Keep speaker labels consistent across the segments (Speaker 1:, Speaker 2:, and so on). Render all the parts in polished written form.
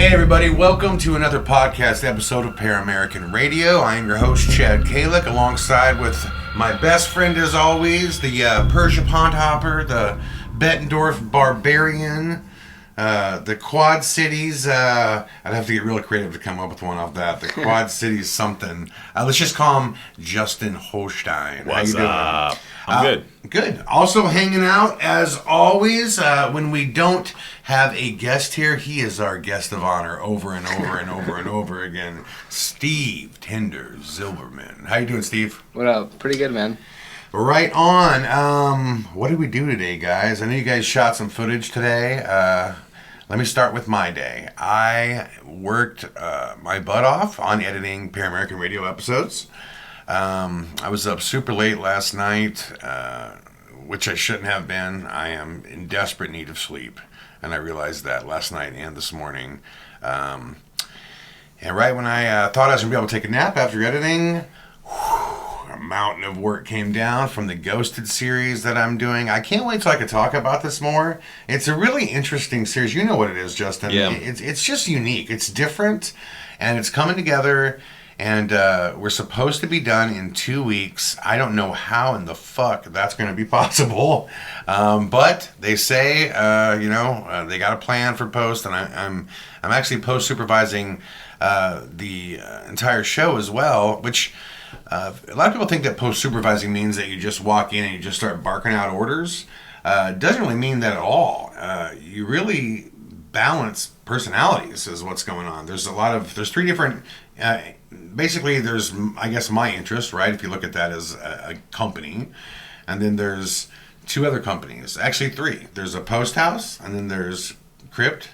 Speaker 1: Hey everybody, welcome to another podcast episode of PARAMERICAN RADIO. I am your host, Chad Calek, alongside with my best friend as always, the Persia Pondhopper, the Bettendorf Barbarian, the Quad Cities, I'd have to get real creative to come up with one off that. The Quad Cities something. Let's just call him Justin Holstein.
Speaker 2: What's up? I'm good.
Speaker 1: Good. Also hanging out, as always, when we don't have a guest here, he is our guest of honor over and over and over and over again. Steve Tinder Zilberman. How you doing, Steve?
Speaker 3: What up? Pretty good, man.
Speaker 1: Right on. What did we do today, guys? I know you guys shot some footage today. Let me start with my day. I worked my butt off on editing PARAMERICAN Radio episodes. I was up super late last night, which I shouldn't have been. I am in desperate need of sleep, and I realized that last night and this morning. And right when I thought I was going to be able to take a nap after editing, a mountain of work came down from the Ghosted series that I'm doing. I can't wait till I can talk about this more. It's a really interesting series. You know what it is, Justin.
Speaker 2: Yeah.
Speaker 1: It's just unique. It's different, and it's coming together. And we're supposed to be done in 2 weeks. I don't know how in the fuck that's going to be possible. But they say, they got a plan for post. And I'm actually post supervising the entire show as well. Which a lot of people think that post supervising means that you just walk in and you just start barking out orders. It doesn't really mean that at all. You really balance personalities is what's going on. There's three different... basically, there's, I guess, my interest, right? If you look at that as a company. And then there's two other companies. Actually, three. There's a post house, and then there's Crypt,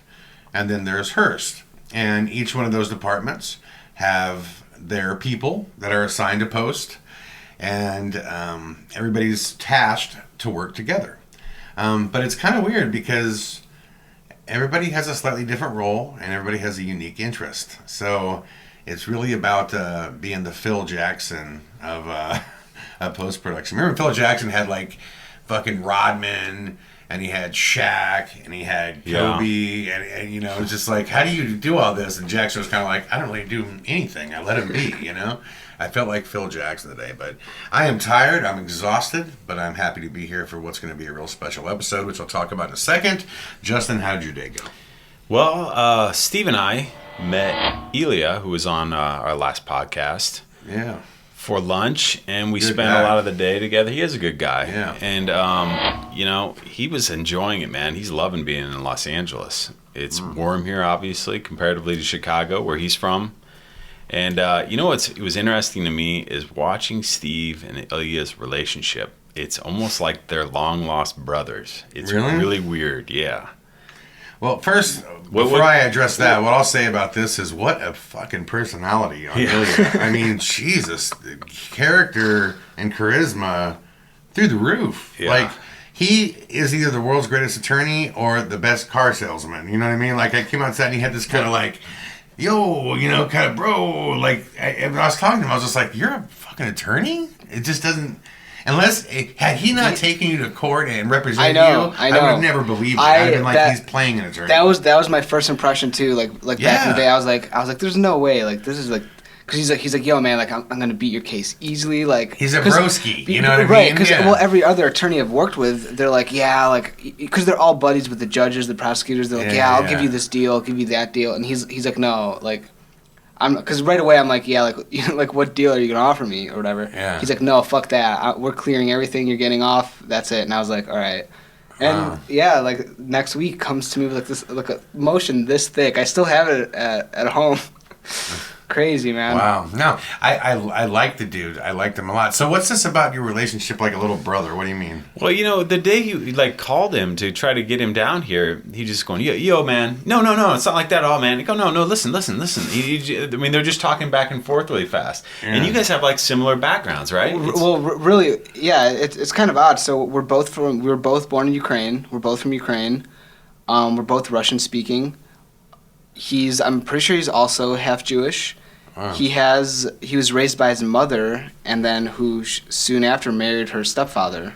Speaker 1: and then there's Hearst. And each one of those departments have their people that are assigned to post. And everybody's tasked to work together. But it's kind of weird because everybody has a slightly different role, and everybody has a unique interest. So... it's really about being the Phil Jackson of post-production. Remember Phil Jackson had like fucking Rodman, and he had Shaq, and he had Kobe, and you know, it's just like, how do you do all this? And Jackson was kind of like, I don't really do anything. I let him be, you know? I felt like Phil Jackson today, but I am tired. I'm exhausted, but I'm happy to be here for what's going to be a real special episode, which I'll talk about in a second. Justin, how did your day go?
Speaker 2: Well, Steve and I met Elia, who was on our last podcast, for lunch, and we spent a lot of the day together. He is a good guy, and he was enjoying it, man. He's loving being in Los Angeles. It's warm here, obviously, comparatively to Chicago, where he's from. And it was interesting to me is watching Steve and Elia's relationship. It's almost like they're long lost brothers. It's really weird, yeah.
Speaker 1: Well, first, before I address that, what I'll say about this is what a fucking personality on Ilya. I mean, Jesus, the character and charisma through the roof. Yeah. Like, he is either the world's greatest attorney or the best car salesman. You know what I mean? Like, I came outside and he had this kind of like, yo, kind of bro. Like, I was talking to him, I was just like, you're a fucking attorney? It just doesn't... Unless, had he not taken you to court and represented you, I would have never believed it. I'd have been like, he's playing an attorney.
Speaker 3: That was my first impression too. Like back in the day, I was like, there's no way. Like, this is like, because he's like, yo, man, like, I'm gonna beat your case easily. Like,
Speaker 1: he's a broski. You know what I mean?
Speaker 3: Right? Because every other attorney I've worked with, they're like, because they're all buddies with the judges, the prosecutors. They're like, I'll give you this deal, I'll give you that deal, and he's like, no, like. Because right away I'm like, like what deal are you gonna offer me or whatever? Yeah. He's like, no, fuck that. We're clearing everything. You're getting off. That's it. And I was like, all right. And like next week comes to me with like a motion this thick. I still have it at home. Crazy, man.
Speaker 1: Wow. No, I like the dude. I liked him a lot. So what's this about your relationship like a little brother? What do you mean?
Speaker 2: Well, the day you called him to try to get him down here, he just going, yo, man. No, it's not like that at all, man. He go, no, listen. I mean, they're just talking back and forth really fast. Yeah. And you guys have like similar backgrounds, right?
Speaker 3: Well, really, yeah, it's kind of odd. So we were both born in Ukraine. We're both from Ukraine. We're both Russian speaking. I'm pretty sure he's also half Jewish. Wow. He was raised by his mother, and then who soon after married his stepfather.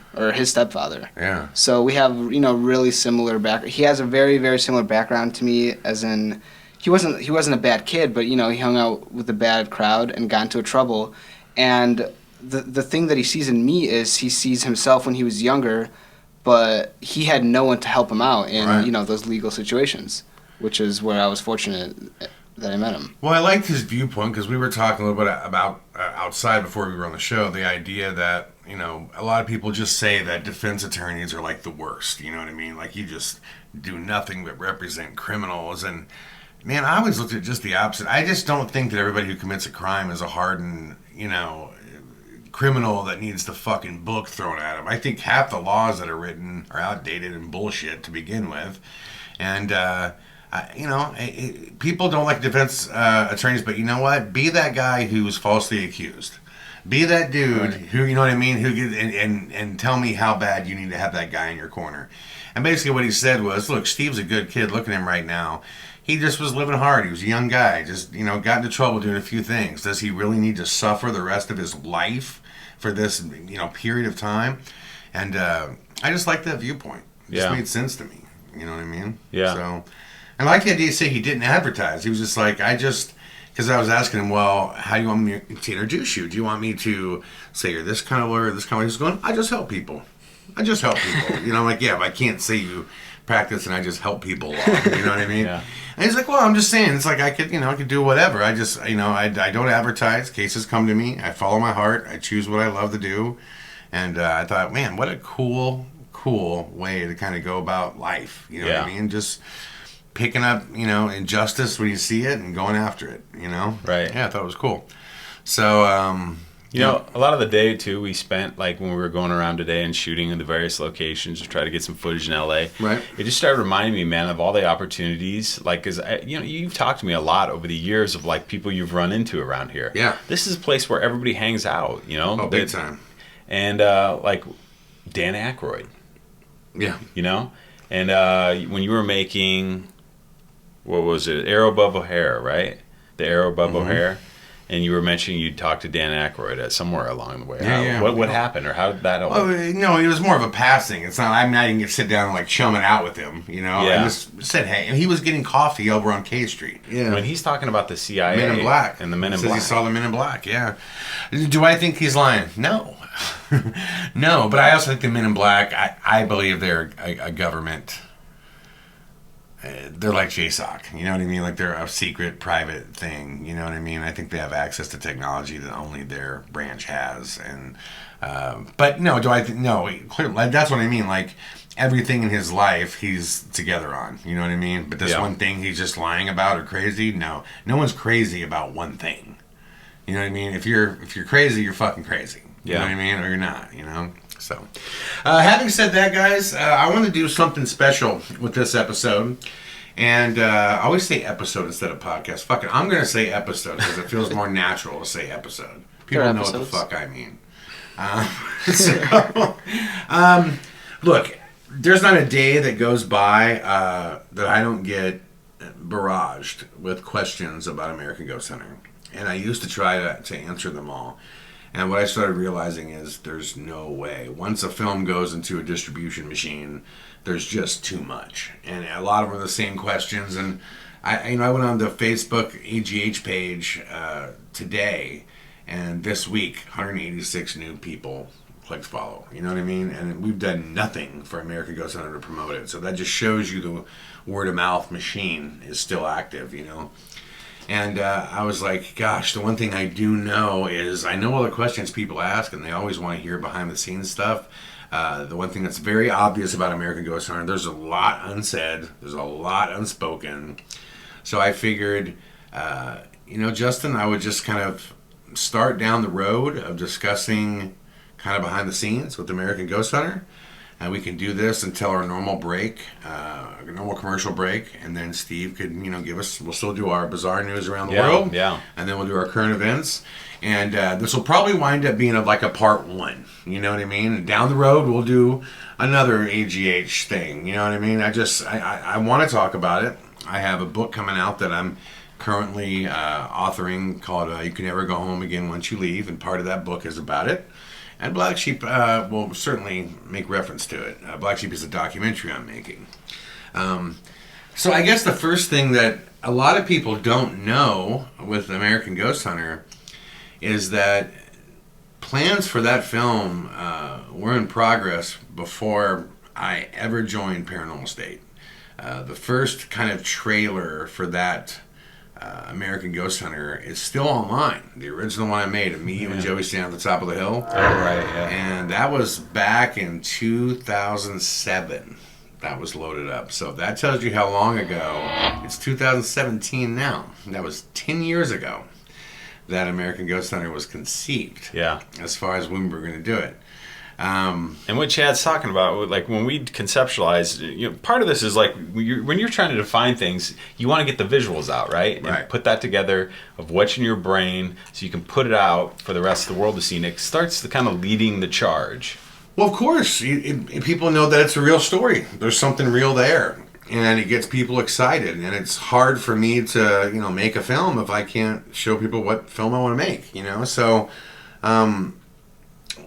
Speaker 1: Yeah.
Speaker 3: So we have really similar background. He has a very, very similar background to me, as in he wasn't a bad kid, but he hung out with a bad crowd and got into trouble. And the thing that he sees in me is he sees himself when he was younger, but he had no one to help him out in those legal situations, which is where I was fortunate that I met him.
Speaker 1: Well, I liked his viewpoint because we were talking a little bit about outside before we were on the show, the idea that, a lot of people just say that defense attorneys are like the worst, you know what I mean? Like you just do nothing but represent criminals. And man, I always looked at just the opposite. I just don't think that everybody who commits a crime is a hardened, criminal that needs the fucking book thrown at him. I think half the laws that are written are outdated and bullshit to begin with. And, people don't like defense attorneys, but you know what? Be that guy who was falsely accused. Be that dude who, you know what I mean, who gets, and tell me how bad you need to have that guy in your corner. And basically what he said was, look, Steve's a good kid. Look at him right now. He just was living hard. He was a young guy. Just, got into trouble doing a few things. Does he really need to suffer the rest of his life for this, period of time? And I just like that viewpoint. It just made sense to me. You know what I mean?
Speaker 2: Yeah.
Speaker 1: So, and I like the idea to say he didn't advertise. He was just like, because I was asking him, well, how do you want me to introduce you? Do you want me to say you're this kind of lawyer, this kind of lawyer? He's going, I just help people. I'm like, yeah, but I can't say you practice and I just help people along. You know what I mean?
Speaker 2: Yeah.
Speaker 1: And he's like, well, I'm just saying, it's like I could do whatever. I just, I don't advertise. Cases come to me. I follow my heart. I choose what I love to do. And I thought, man, what a cool way to kind of go about life. You know what I mean? Just picking up, injustice when you see it and going after it,
Speaker 2: Right.
Speaker 1: Yeah, I thought it was cool. So,
Speaker 2: a lot of the day, too, we spent, like, when we were going around today and shooting in the various locations to try to get some footage in L.A.
Speaker 1: Right.
Speaker 2: It just started reminding me, man, of all the opportunities. Like, because, you've talked to me a lot over the years of, like, people you've run into around here.
Speaker 1: Yeah.
Speaker 2: This is a place where everybody hangs out,
Speaker 1: Oh, big time.
Speaker 2: And, like, Dan Aykroyd.
Speaker 1: Yeah.
Speaker 2: And when you were making, what was it? Arrow Above O'Hare, right? The Arrow Above O'Hare. And you were mentioning you'd talked to Dan Aykroyd at somewhere along the way. What happened, or how did that all...
Speaker 1: No, it was more of a passing. It's not... I'm not even going to sit down and, like, chum it out with him, Yeah. I just said, hey. And he was getting coffee over on K Street.
Speaker 2: Yeah. When he's talking about the CIA...
Speaker 1: Men in Black.
Speaker 2: And the Men in
Speaker 1: Black.
Speaker 2: Black.
Speaker 1: He saw the Men in Black, yeah. Do I think he's lying? No. No, but I also think the Men in Black, I believe they're a government... They're like JSOC, you know what I mean? Like they're a secret, private thing, you know what I mean? I think they have access to technology that only their branch has. And but no, no, clearly, that's what I mean. Like everything in his life, he's together on, you know what I mean? But this one thing he's just lying about or crazy, no one's crazy about one thing. You know what I mean? If you're crazy, you're fucking crazy. You know what I mean? Or you're not, So, having said that, guys, I want to do something special with this episode. And I always say episode instead of podcast. Fuck it. I'm going to say episode because it feels more natural to say episode. People know what the fuck I mean. Look, there's not a day that goes by that I don't get barraged with questions about American Ghost Hunter. And I used to try to answer them all. And what I started realizing is there's no way. Once a film goes into a distribution machine, there's just too much. And a lot of them are the same questions. And I went on the Facebook AGH page today, and this week, 186 new people clicked follow. You know what I mean? And we've done nothing for American Ghost Hunter to promote it. So that just shows you the word of mouth machine is still active, And I was like, gosh, the one thing I do know is I know all the questions people ask, and they always want to hear behind-the-scenes stuff. The one thing that's very obvious about American Ghost Hunter, there's a lot unsaid. There's a lot unspoken. So I figured, Justin, I would just kind of start down the road of discussing kind of behind the scenes with American Ghost Hunter. And we can do this until our normal break, a normal commercial break, and then Steve could, give us. We'll still do our bizarre news around the world, and then we'll do our current events, and this will probably wind up being like a part one. You know what I mean? And down the road, we'll do another AGH thing. You know what I mean? I want to talk about it. I have a book coming out that I'm currently authoring called "You Can Never Go Home Again Once You Leave," and part of that book is about it. And Black Sheep will certainly make reference to it. Black Sheep is a documentary I'm making. So I guess the first thing that a lot of people don't know with American Ghost Hunter is that plans for that film were in progress before I ever joined Paranormal State. The first kind of trailer for that American Ghost Hunter is still online. The original one I made of me, you, and Joey standing at the top of the hill.
Speaker 2: Oh, right, yeah.
Speaker 1: And that was back in 2007. That was loaded up. So that tells you how long ago. It's 2017 now. That was 10 years ago that American Ghost Hunter was conceived.
Speaker 2: Yeah.
Speaker 1: As far as when we were going to do it.
Speaker 2: And what Chad's talking about, like when we conceptualize, part of this is like when you're trying to define things, you want to get the visuals out, right? And put that together of what's in your brain so you can put it out for the rest of the world to see. And it starts the kind of leading the charge.
Speaker 1: Well, of course, people know that it's a real story. There's something real there, and it gets people excited. And it's hard for me to, make a film if I can't show people what film I want to make. So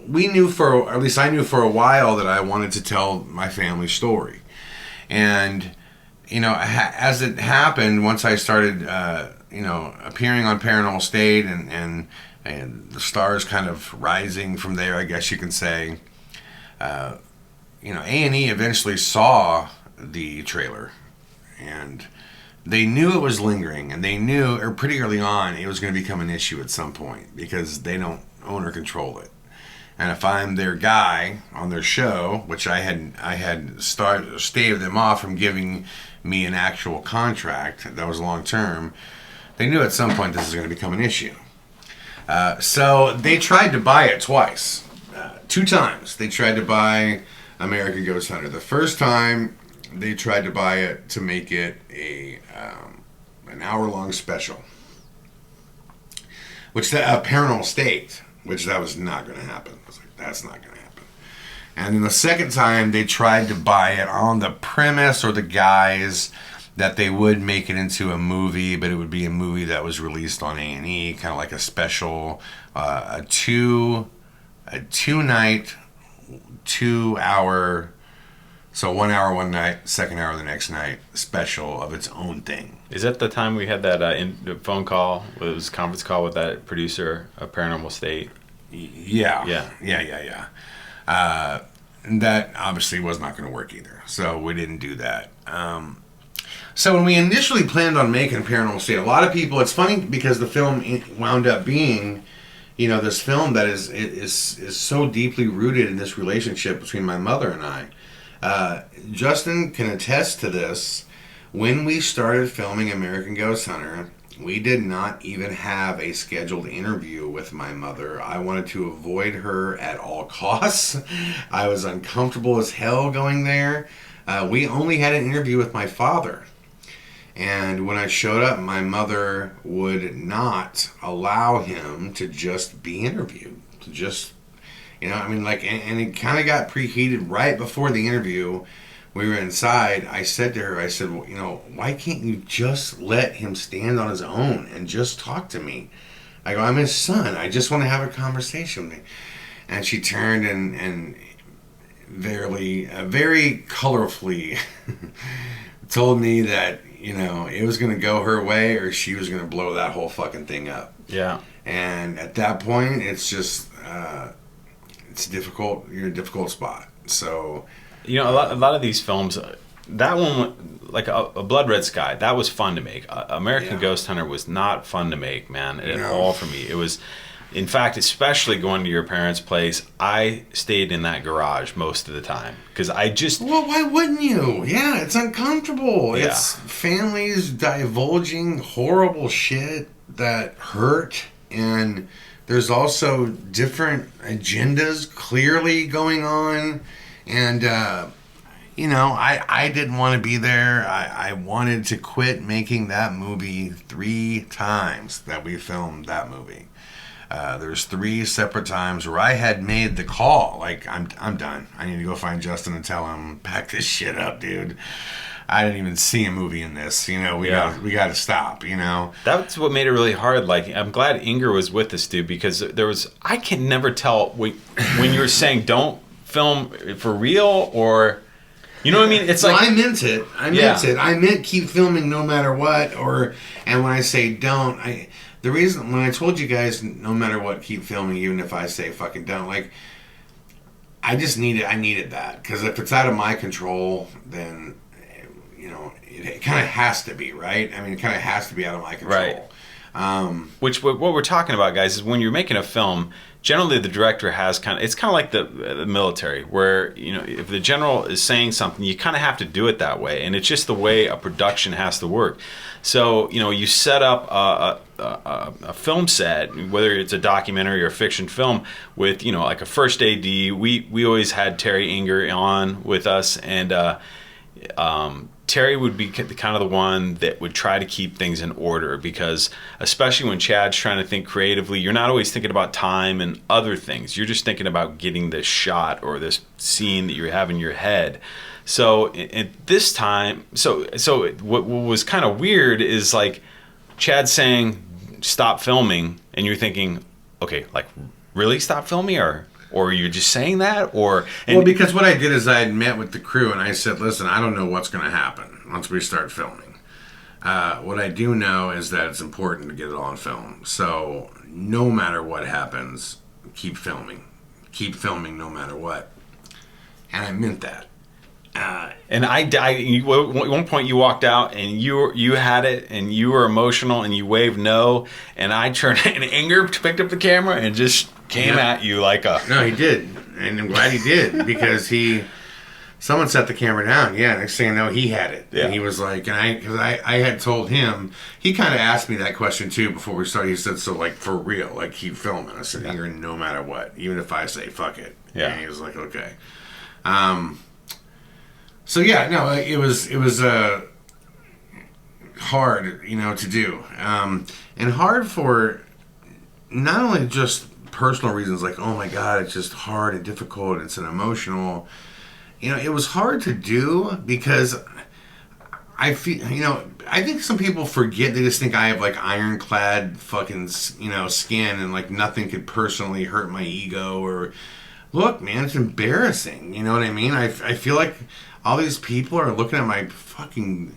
Speaker 1: we knew at least I knew for a while that I wanted to tell my family story, and as it happened, once I started, appearing on Paranormal State, and the stars kind of rising from there, I guess you can say. A&E eventually saw the trailer, and they knew it was lingering, and they knew, or pretty early on, it was going to become an issue at some point because they don't own or control it. And if I'm their guy on their show, which I had staved them off from giving me an actual contract that was long term, they knew at some point this is going to become an issue. So they tried to buy it twice. 2 times they tried to buy American Ghost Hunter. The first time they tried to buy it to make it an hour-long special, which Paranormal State, which that was not going to happen. I was like, that's not going to happen. And then the second time they tried to buy it on the premise or the guise that they would make it into a movie, but it would be a movie that was released on A&E, kind of like a special, a 2-night, 2-hour, so 1 hour one night, second hour the next night, special of its own thing.
Speaker 2: Is that the time we had that phone call, it was a conference call with that producer of Paranormal State?
Speaker 1: Yeah. That obviously was not going to work either, so we didn't do that. So when we initially planned on making Paranormal State, a lot of people, it's funny because the film wound up being, this film that is so deeply rooted in this relationship between my mother and I. Justin can attest to this. When we started filming American Ghost Hunter, we did not even have a scheduled interview with my mother. I wanted to avoid her at all costs. I was uncomfortable as hell going there. We only had an interview with my father. And when I showed up, my mother would not allow him to just be interviewed. To just, and it kind of got preheated right before the interview. We were inside. I said to her, well, why can't you just let him stand on his own and just talk to me? I go, I'm his son. I just want to have a conversation with me. And she turned and very colorfully told me that, it was going to go her way or she was going to blow that whole fucking thing up.
Speaker 2: Yeah.
Speaker 1: And at that point, it's just, it's difficult. You're in a difficult spot. So,
Speaker 2: a lot of these films, that one, like a Blood Red Sky, that was fun to make. American Ghost Hunter was not fun to make, man, at all for me. It was, in fact, especially going to your parents' place, I stayed in that garage most of the time because I just...
Speaker 1: Well, why wouldn't you? Yeah, it's uncomfortable. Yeah. It's families divulging horrible shit that hurt, and there's also different agendas clearly going on, and I didn't want to be there. I wanted to quit making that movie 3 times that we filmed that movie. There's 3 separate times where I had made the call, like, I'm done. I need to go find Justin and tell him, pack this shit up, dude. I didn't even see a movie in this. We got to stop.
Speaker 2: That's what made it really hard. Like, I'm glad Inger was with us, dude, because I can never tell when you were saying don't film for real or You know what I mean? It's like...
Speaker 1: I meant it. I meant keep filming no matter what. And when I say don't, the reason when I told you guys no matter what, keep filming, even if I say fucking don't, like, I just needed that. Because if it's out of my control, then, you know, it kind of has to be, right? I mean, it kind of has to be out of my control.
Speaker 2: Right. What we're talking about, guys, is when you're making a film, generally the director has it's kind of like the military, where, you know, if the general is saying something, you kind of have to do it that way, and it's just the way a production has to work. So, you know, you set up a film set, whether it's a documentary or a fiction film, with, you know, like a first AD. We always had Terry Inger on with us, and Terry would be kind of the one that would try to keep things in order, because especially when Chad's trying to think creatively, you're not always thinking about time and other things. You're just thinking about getting this shot or this scene that you have in your head. So at this time, so what was kind of weird is, like, Chad saying stop filming, and you're thinking, okay, like, really stop filming, or you're just saying that? Well,
Speaker 1: because what I did is I had met with the crew and I said, listen, I don't know what's going to happen once we start filming. What I do know is that it's important to get it on film. So no matter what happens, keep filming. Keep filming no matter what. And I meant that.
Speaker 2: And at one point you walked out and you had it and you were emotional and you waved no, and I turned and Inger picked up the camera and just came at you like a...
Speaker 1: No, he did. And I'm glad he did, because someone set the camera down. Yeah, next thing I know, he had it. Yeah. And he was like, because I had told him, he kind of asked me that question too before we started. He said, so, like, for real, like, keep filming. I said, Inger, no matter what, even if I say fuck it. Yeah. And he was like, okay. So yeah, no, it was hard, you know, to do, and hard for not only just personal reasons, like, oh my God, it's just hard and difficult, it's an emotional, you know, it was hard to do because I feel, you know, I think some people forget, they just think I have, like, ironclad fucking, you know, skin, and, like, nothing could personally hurt my ego, or, look, man, it's embarrassing, you know what I mean? I feel like all these people are looking at my fucking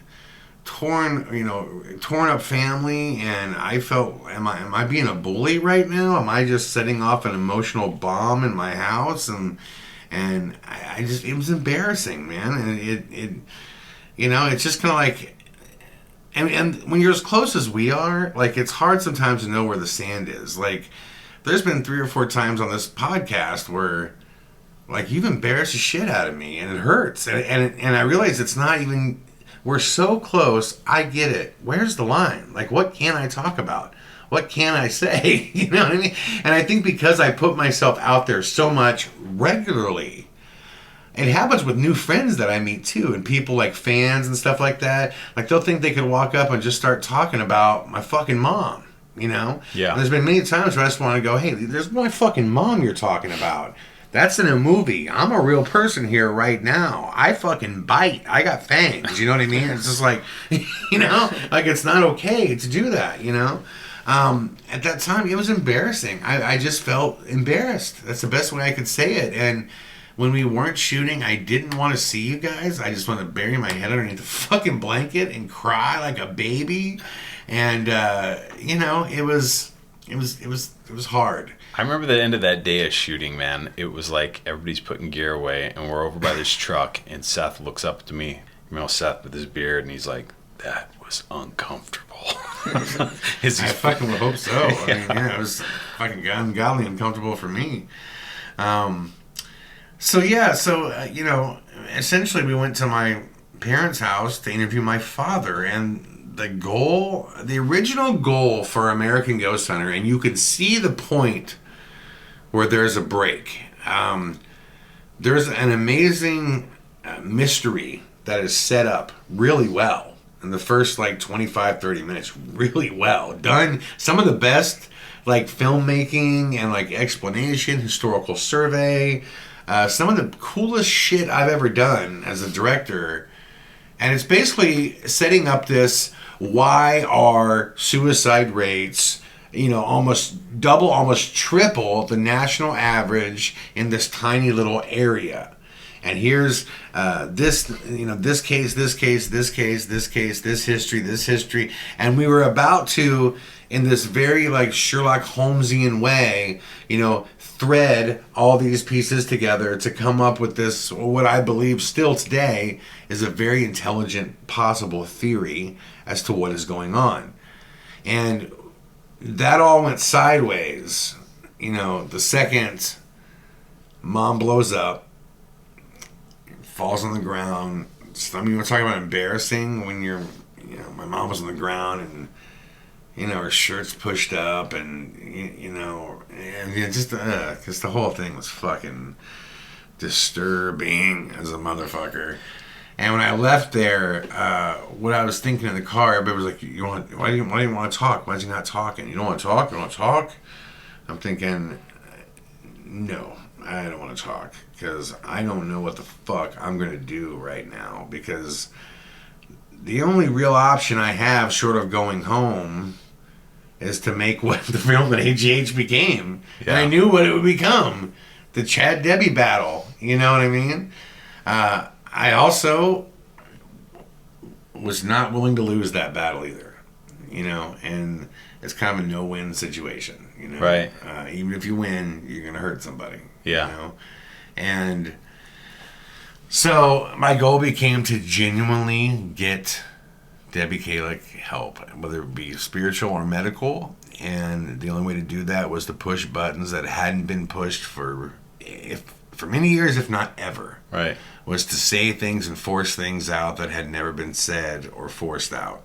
Speaker 1: torn up family, and I felt, am I being a bully right now? Am I just setting off an emotional bomb in my house? And I just, it was embarrassing, man. And it you know, it's just kind of like, and when you're as close as we are, like, it's hard sometimes to know where the sand is. Like, there's been 3 or 4 times on this podcast where, like, you've embarrassed the shit out of me, and it hurts. And I realize it's not even, we're so close, I get it. Where's the line? Like, what can I talk about? What can I say? You know what I mean? And I think because I put myself out there so much regularly, it happens with new friends that I meet too, and people, like, fans and stuff like that. Like, they'll think they could walk up and just start talking about my fucking mom, you know?
Speaker 2: Yeah.
Speaker 1: And there's been many times where I just want to go, hey, there's my fucking mom you're talking about. That's in a movie. I'm a real person here right now. I fucking bite. I got fangs. You know what I mean? It's just like, you know, like, it's not okay to do that, you know? At that time, it was embarrassing. I just felt embarrassed. That's the best way I could say it. And when we weren't shooting, I didn't want to see you guys. I just wanted to bury my head underneath the fucking blanket and cry like a baby. And, you know, it was hard.
Speaker 2: I remember the end of that day of shooting, man. It was like everybody's putting gear away, and we're over by this truck, and Seth looks up to me, you know, Seth with his beard, and he's like, that was uncomfortable.
Speaker 1: I fucking would hope so. I mean, yeah, it was fucking ungodly uncomfortable for me. So you know, essentially we went to my parents' house to interview my father, and the original goal for American Ghost Hunter, and you could see the point where there's a break. There's an amazing mystery that is set up really well in the first, like, 25, 30 minutes. Really well done. Some of the best, like, filmmaking and, like, explanation, historical survey. Some of the coolest shit I've ever done as a director. And it's basically setting up this, why are suicide rates, you know, almost double, almost triple the national average in this tiny little area. And here's this case, this history. And we were about to, in this very like Sherlock Holmesian way, thread all these pieces together to come up with this, what I believe still today is a very intelligent possible theory as to what is going on. And that all went sideways, the second Mom blows up, falls on the ground. I mean, we're talking about embarrassing when my mom was on the ground and, her shirt's pushed up and, just the whole thing was fucking disturbing as a motherfucker. And when I left there, what I was thinking in the car, everybody was like, why do you want to talk? Why is he not talking? You don't want to talk? You don't want to talk? I'm thinking, no, I don't want to talk because I don't know what the fuck I'm going to do right now, because the only real option I have short of going home is to make what the film at AGH became. Yeah. And I knew what it would become. The Chad Debbie battle. You know what I mean? I also was not willing to lose that battle either. And it's kind of a no-win situation.
Speaker 2: Right.
Speaker 1: Even if you win, you're going to hurt somebody.
Speaker 2: Yeah.
Speaker 1: And so my goal became to genuinely get Debbie Calek help, whether it be spiritual or medical. And the only way to do that was to push buttons that hadn't been pushed for many years, if not ever.
Speaker 2: Right.
Speaker 1: Was to say things and force things out that had never been said or forced out.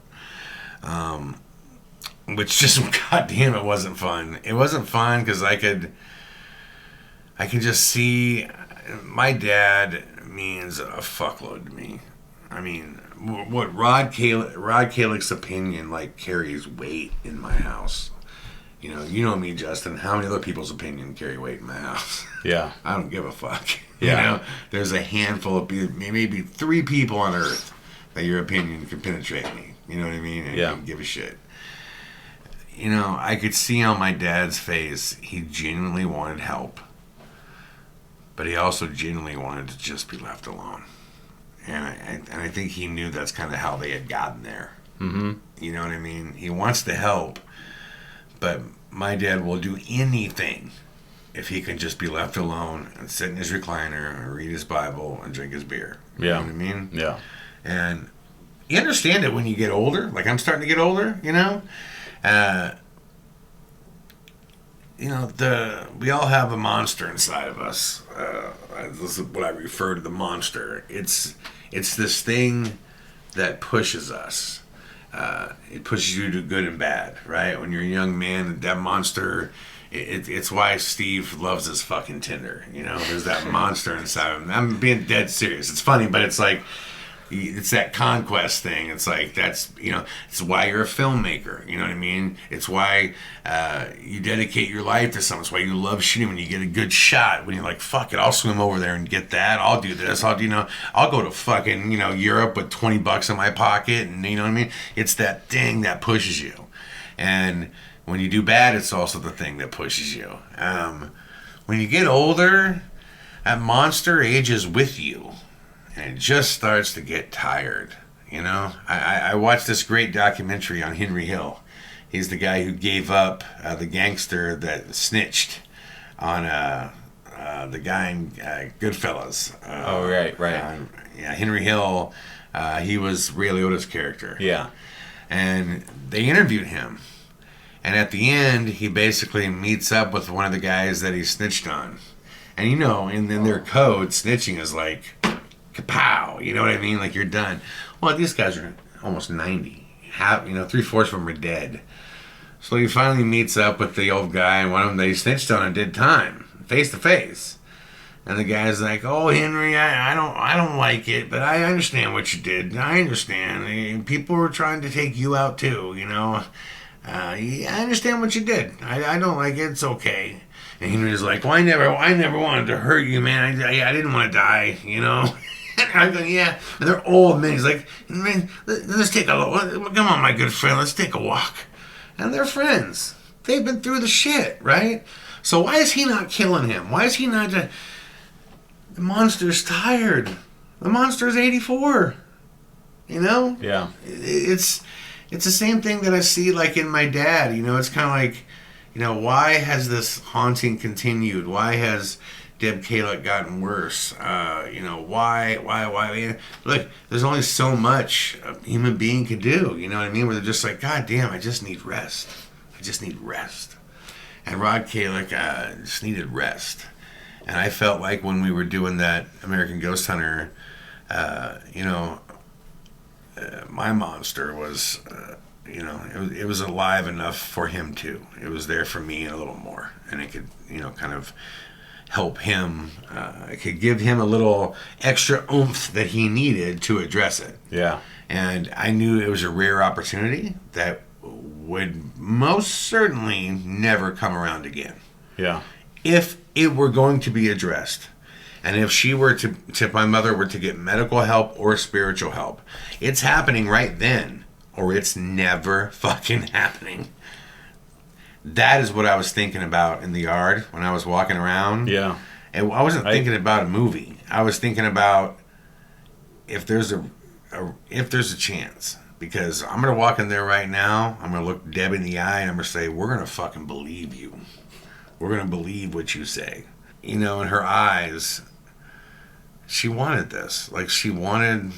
Speaker 1: Which just, goddamn, it wasn't fun. It wasn't fun because I could just see my dad means a fuckload to me. I mean, what Rod Calek's opinion carries weight in my house. You know me, Justin. How many other people's opinion carry weight in my house?
Speaker 2: Yeah.
Speaker 1: I don't give a fuck.
Speaker 2: Yeah.
Speaker 1: There's a handful of maybe 3 people on earth that your opinion can penetrate me. You know what I mean? And
Speaker 2: yeah.
Speaker 1: You give a shit. I could see on my dad's face he genuinely wanted help, but he also genuinely wanted to just be left alone. And I think he knew that's kind of how they had gotten there.
Speaker 2: Mm-hmm.
Speaker 1: You know what I mean? He wants to help, but my dad will do anything if he can just be left alone and sit in his recliner and read his Bible and drink his beer. You know what I mean?
Speaker 2: Yeah.
Speaker 1: And you understand it when you get older. Like, I'm starting to get older, we all have a monster inside of us. This is what I refer to the monster. It's this thing that pushes us. It pushes you to good and bad, right? When you're a young man, that monster, it's why Steve loves his fucking Tinder. There's that monster inside of him. I'm being dead serious. It's funny, but it's like, it's that conquest thing. It's like, that's, it's why you're a filmmaker. You know what I mean? It's why you dedicate your life to something. It's why you love shooting when you get a good shot. When you're like, fuck it, I'll swim over there and get that. I'll do this. I'll go to fucking, Europe with $20 in my pocket. And you know what I mean? It's that thing that pushes you. And when you do bad, it's also the thing that pushes you. When you get older, that monster ages with you. And it just starts to get tired, I watched this great documentary on Henry Hill. He's the guy who gave up, the gangster that snitched on the guy in Goodfellas.
Speaker 2: Right.
Speaker 1: Henry Hill, he was Ray Liotta's character.
Speaker 2: Yeah.
Speaker 1: And they interviewed him. And at the end, he basically meets up with one of the guys that he snitched on. And in their code, snitching is like, kapow, you know what I mean? Like, you're done. Well, these guys are almost 90. 3/4 of them are dead. So he finally meets up with the old guy, one of them that he snitched on and did time, face to face. And the guy's like, "Oh, Henry, I don't like it, but I understand what you did. I understand. People were trying to take you out too, I understand what you did. I don't like it. It's okay." And Henry's like, "Well, I never wanted to hurt you, man. I didn't want to die, I'm going, yeah. And they're old men. He's like, "Man, let's take a look. Come on, my good friend. Let's take a walk." And they're friends. They've been through the shit, right? So why is he not killing him? Why is he not the monster's tired. The monster's 84. You know?
Speaker 2: Yeah.
Speaker 1: It's the same thing that I see like in my dad. You know, it's kind of like, you know, why has this haunting continued? Why has Deb Calek gotten worse? You know, why? Look, there's only so much a human being can do. You know what I mean? Where they're just like, God damn, I just need rest. And Rod Calek just needed rest. And I felt like when we were doing that American Ghost Hunter, you know, my monster was, you know, it was alive enough for him too. It was there for me a little more, and it could, you know, kind of help him. It could give him a little extra oomph that he needed to address it.
Speaker 2: Yeah.
Speaker 1: And I knew it was a rare opportunity that would most certainly never come around again.
Speaker 2: Yeah.
Speaker 1: If it were going to be addressed. And if she were to, if my mother were to get medical help or spiritual help, it's happening right then, or it's never fucking happening. That is what I was thinking about in the yard when I was walking around.
Speaker 2: Yeah.
Speaker 1: And I wasn't thinking about a movie. I was thinking about if there's a chance. Because I'm going to walk in there right now, I'm going to look Deb in the eye, and I'm going to say, we're going to fucking believe you. We're going to believe what you say. You know, in her eyes, she wanted this. Like, she wanted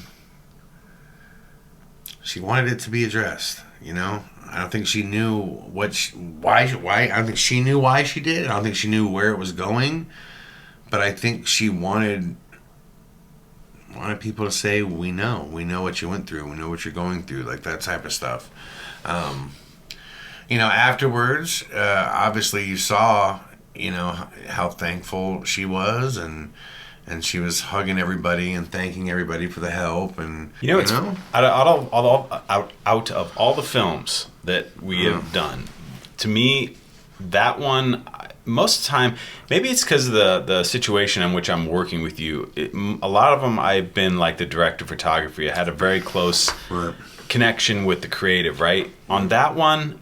Speaker 1: it to be addressed, you know? I don't think she knew why. I don't think she knew why she did. I don't think she knew where it was going. But I think she wanted people to say, we know what you went through, we know what you're going through, like that type of stuff. You know, afterwards, obviously you saw, you know, how thankful she was, and she was hugging everybody and thanking everybody for the help. And
Speaker 2: you know, out of all the films that we have done, to me, that one, most of the time, maybe it's because of the situation in which I'm working with you. A lot of them, I've been like the director of photography. I had a very close connection with the creative, right? On that one,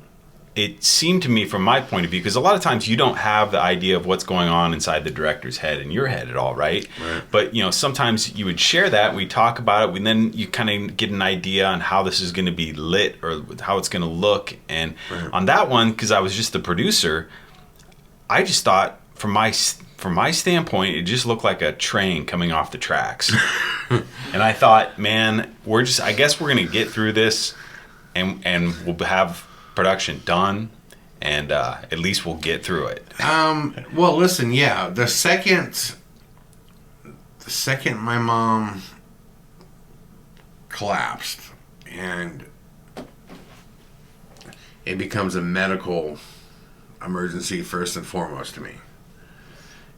Speaker 2: it seemed to me, from my point of view, because a lot of times you don't have the idea of what's going on inside the director's head in your head at all, right? But, you know, sometimes you would share that, we talk about it, and then you kind of get an idea on how this is going to be lit or how it's going to look. And on that one, because I was just the producer, I just thought, from my standpoint, it just looked like a train coming off the tracks. And I thought, man, I guess we're going to get through this, and we'll have production done, and at least we'll get through it.
Speaker 1: Well, listen, yeah, the second my mom collapsed, and it becomes a medical emergency first and foremost to me.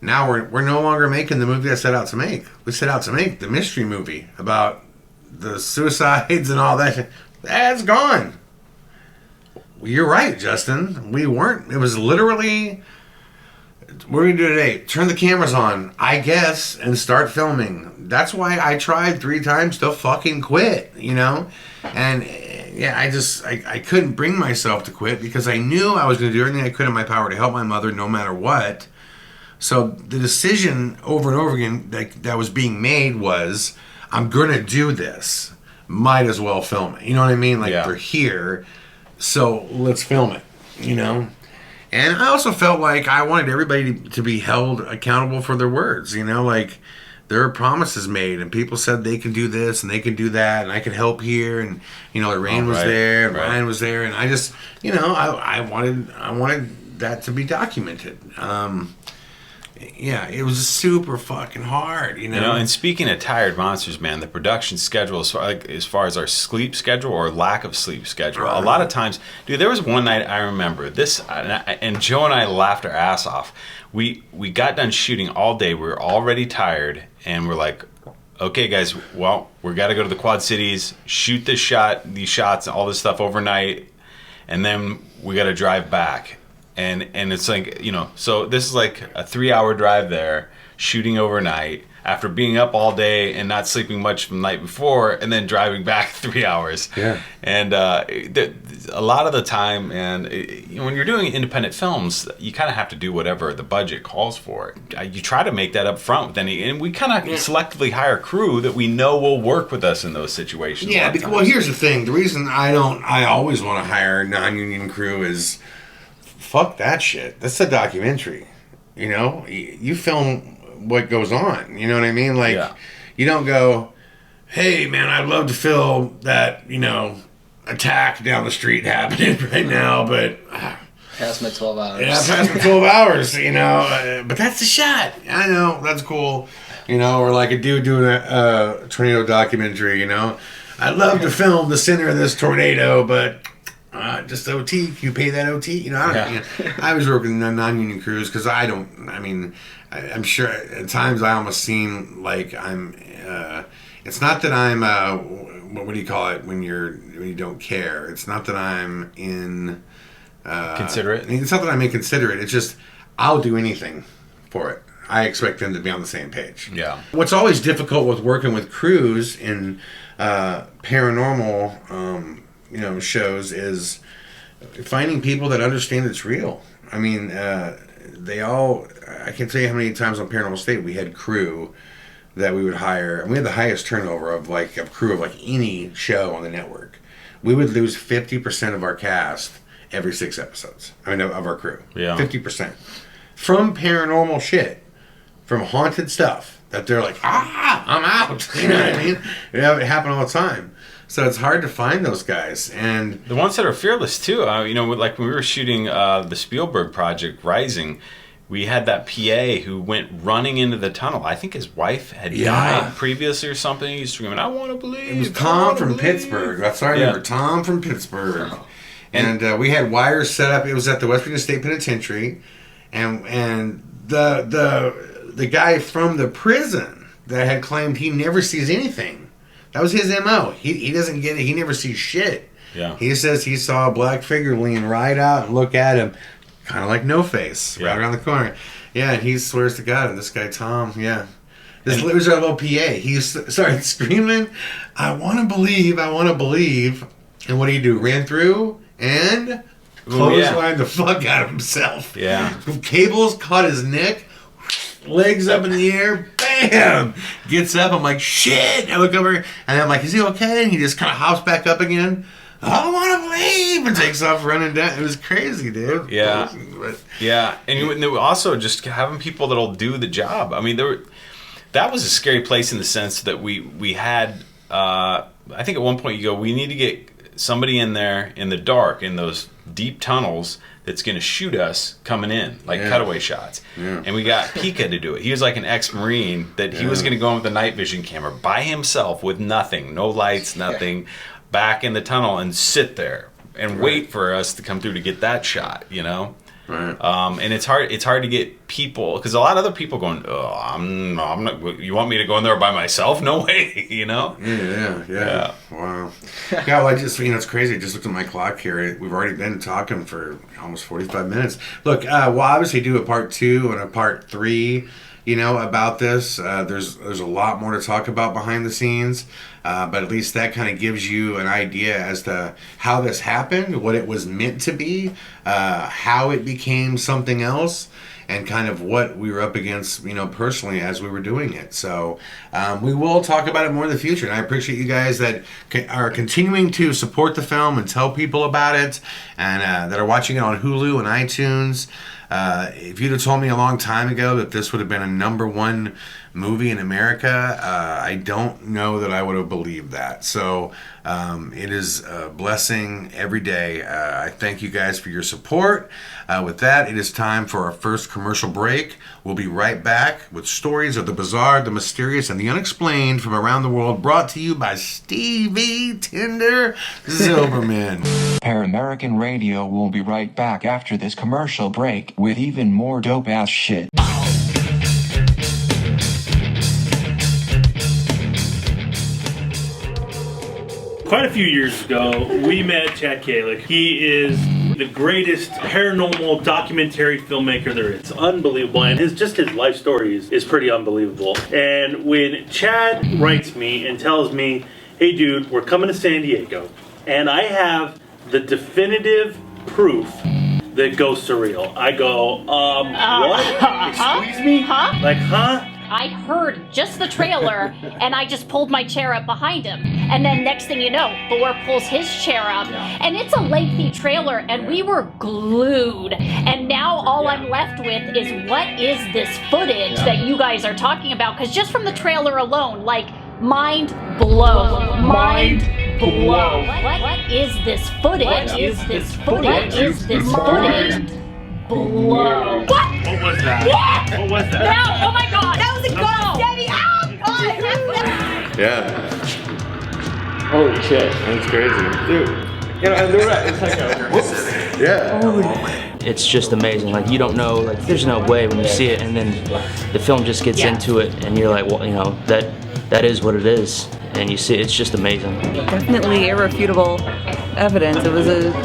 Speaker 1: Now we're no longer making the movie I set out to make. We set out to make the mystery movie about the suicides and all that. That's gone. You're right, Justin. We weren't. It was literally, what are we going to do today? Turn the cameras on, I guess, and start filming. That's why I tried 3 times to fucking quit, you know? And yeah, I couldn't bring myself to quit because I knew I was going to do everything I could in my power to help my mother no matter what. So the decision over and over again that was being made was, I'm going to do this. Might as well film it. You know what I mean? Like, they're here, so let's film it, you know? And I also felt like I wanted everybody to be held accountable for their words, you know? Like, there are promises made, and people said they can do this and they can do that, and I could help here, and, you know, Lorraine was there, and Ryan was there, and I just, you know, I wanted that to be documented. Yeah, it was super fucking hard, you know?
Speaker 2: You know, and speaking of tired monsters, man, the production schedule, as far as our sleep schedule or lack of sleep schedule, a lot of times, dude, there was one night I remember this, and Joe and I laughed our ass off. We got done shooting all day. We were already tired, and we're like, okay, guys, well, we got to go to the Quad Cities, shoot these shots, all this stuff overnight, and then we got to drive back. And it's like, you know, so this is like a 3-hour drive there shooting overnight, after being up all day and not sleeping much from the night before, and then driving back 3 hours.
Speaker 1: Yeah.
Speaker 2: And a lot of the time, and when you're doing independent films, you kind of have to do whatever the budget calls for. You try to make that up front, and we kind of selectively hire crew that we know will work with us in those situations.
Speaker 1: Yeah, because, well, here's the thing. The reason I always want to hire non-union crew is, fuck that shit. That's a documentary. You know, you film what goes on, you know what I mean? Like, you don't go, hey man, I'd love to film that, you know, attack down the street happening right now, but
Speaker 3: past my 12 hours.
Speaker 1: Yeah, past my 12 hours, you know, but that's the shot. I know, that's cool, you know, or like a dude doing a tornado documentary, you know. I'd love to film the center of this tornado, but just OT, can you pay that OT? You know, I was working in non-union crews because I'm sure at times I almost seem like I'm. It's not that I'm. What do you call it when you don't care? It's not that I'm in.
Speaker 2: Considerate.
Speaker 1: It's not that I'm inconsiderate. It's just I'll do anything for it. I expect them to be on the same page.
Speaker 2: Yeah.
Speaker 1: What's always difficult with working with crews in paranormal, shows is finding people that understand it's real. I mean, I can't tell you how many times on Paranormal State we had crew that we would hire, and we had the highest turnover of crew of any show on the network. We would lose 50% of our cast every 6 episodes. Of our crew.
Speaker 2: Yeah.
Speaker 1: 50%. From paranormal shit. From haunted stuff. That they're like, I'm out. You know what I mean? It happened all the time. So it's hard to find those guys. And
Speaker 2: the ones that are fearless too. Like when we were shooting the Spielberg project, Rising, we had that PA who went running into the tunnel. I think his wife had died previously or something. He's screaming, I want to believe.
Speaker 1: It was Tom from Pittsburgh. That's what I remember. Tom from Pittsburgh. Oh. And we had wires set up. It was at the West Virginia State Penitentiary. And the guy from the prison that had claimed he never sees anything. That was his MO. He doesn't get it. He never sees shit.
Speaker 2: Yeah.
Speaker 1: He says he saw a black figure lean right out and look at him, kind of like No Face, right around the corner. Yeah, and he swears to God, and this guy Tom, this was our little PA. He started screaming, I want to believe. And what do? Ran through and clotheslined the fuck out of himself.
Speaker 2: Yeah.
Speaker 1: Cables caught his neck. Legs up in the air, bam! Gets up, I'm like, shit! I look over, and I'm like, is he okay? And he just kind of hops back up again. I want to believe! And takes off running down. It was crazy, dude.
Speaker 2: Yeah. Yeah, and also just having people that'll do the job. I mean, that was a scary place in the sense that we had, I think at one point you go, we need to get somebody in there in the dark, in those deep tunnels, that's going to shoot us coming in, cutaway shots. Yeah. And we got Pika to do it. He was like an ex-Marine that he was going to go in with a night vision camera by himself with nothing, no lights, nothing, back in the tunnel and sit there and wait for us to come through to get that shot, you know?
Speaker 1: Right.
Speaker 2: And it's hard to get people, because a lot of other people going, oh, I'm not, you want me to go in there by myself? No way, you know?
Speaker 1: Yeah. Wow. Yeah, well, it's crazy. I just looked at my clock here. We've already been talking for almost 45 minutes. Look, we'll obviously do a part 2 and a part 3, about this. There's a lot more to talk about behind the scenes. But at least that kind of gives you an idea as to how this happened, what it was meant to be, how it became something else, and kind of what we were up against, personally as we were doing it. So we will talk about it more in the future. And I appreciate you guys that are continuing to support the film and tell people about it, and that are watching it on Hulu and iTunes. If you'd have told me a long time ago that this would have been a #1 movie in America, I don't know that I would have believed that. So it is a blessing every day. I thank you guys for your support. With that, it is time for our first commercial break. We'll be right back with stories of the bizarre, the mysterious, and the unexplained from around the world, brought to you by Stevie Tinder Silverman.
Speaker 4: PARAMERICAN RADIO will be right back after this commercial break with even more dope-ass shit.
Speaker 5: Quite a few years ago, we met Chad Calek. He is the greatest paranormal documentary filmmaker there is. It's unbelievable, and his life story is pretty unbelievable. And when Chad writes me and tells me, hey dude, we're coming to San Diego, and I have the definitive proof that ghosts are real, I go, what? Excuse me?
Speaker 6: Huh?
Speaker 5: Like, huh?
Speaker 6: I heard just the trailer, and I just pulled my chair up behind him. And then next thing you know, Thor pulls his chair up, and it's a lengthy trailer, and we were glued. And now all I'm left with is, what is this footage that you guys are talking about? Because just from the trailer alone, like, mind blown. Mind blown. What is this footage? What is this footage? What is this footage? Blow. What?
Speaker 5: What was that? What was that?
Speaker 6: No! Oh my god!
Speaker 7: That was a ghost, Debbie! Oh, God!
Speaker 8: Yeah. Holy shit. That's crazy. Dude. You know, and they're right. It's like a whoops. Yeah.
Speaker 9: It's just amazing. Like, you don't know, like, there's no way when you see it, and then the film just gets into it, and you're like, well, you know, that is what it is. And you see, it's just amazing.
Speaker 10: Definitely irrefutable evidence.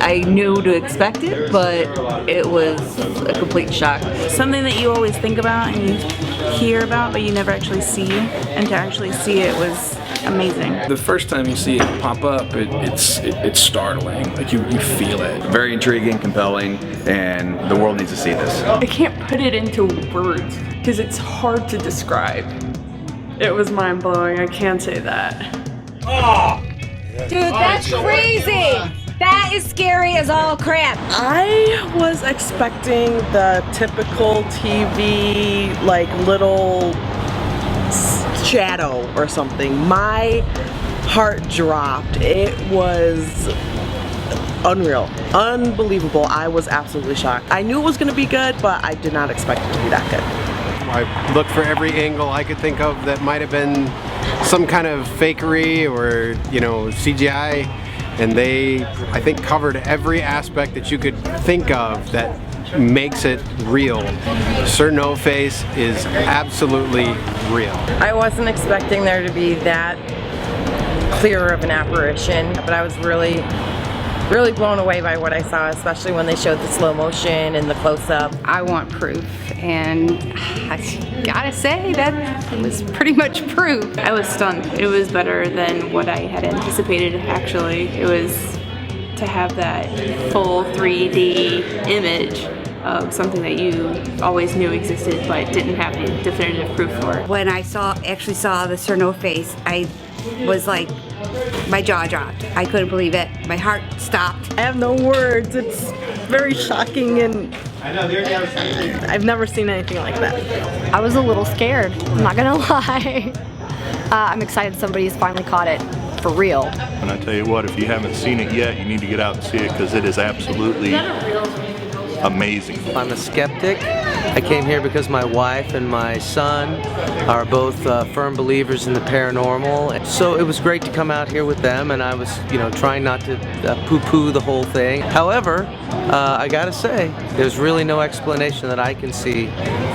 Speaker 10: I knew to expect it, but it was a complete shock.
Speaker 11: Something that you always think about and you hear about, but you never actually see. And to actually see it was amazing.
Speaker 12: The first time you see it pop up, it's startling. Like you feel it.
Speaker 13: Very intriguing, compelling, and the world needs to see this.
Speaker 14: I can't put it into words because it's hard to describe. It was mind-blowing, I can say that.
Speaker 7: Oh! Dude, that's crazy! That is scary as all crap.
Speaker 15: I was expecting the typical TV, like, little shadow or something. My heart dropped. It was unreal. Unbelievable. I was absolutely shocked. I knew it was going to be good, but I did not expect it to be that good.
Speaker 16: I looked for every angle I could think of that might have been some kind of fakery or, you know, CGI, and they, I think, covered every aspect that you could think of that makes it real. Sir No Face is absolutely real.
Speaker 10: I wasn't expecting there to be that clear of an apparition, but I was really blown away by what I saw, especially when they showed the slow motion and the close-up.
Speaker 17: I want proof, and I gotta say that was pretty much proof.
Speaker 11: I was stunned. It was better than what I had anticipated, actually. It was to have that full 3D image of something that you always knew existed but didn't have any definitive proof for.
Speaker 18: When I actually saw the Sir No Face, I was like, my jaw dropped. I couldn't believe it. My heart stopped.
Speaker 15: I have no words. It's very shocking, and I've never seen anything like that.
Speaker 19: I was a little scared, I'm not gonna lie. I'm excited somebody's finally caught it for real.
Speaker 20: And I tell you what, if you haven't seen it yet, you need to get out and see it because it is absolutely amazing.
Speaker 21: I'm a skeptic. I came here because my wife and my son are both firm believers in the paranormal. So it was great to come out here with them, and I was, you know, trying not to poo-poo the whole thing. However, I gotta say, there's really no explanation that I can see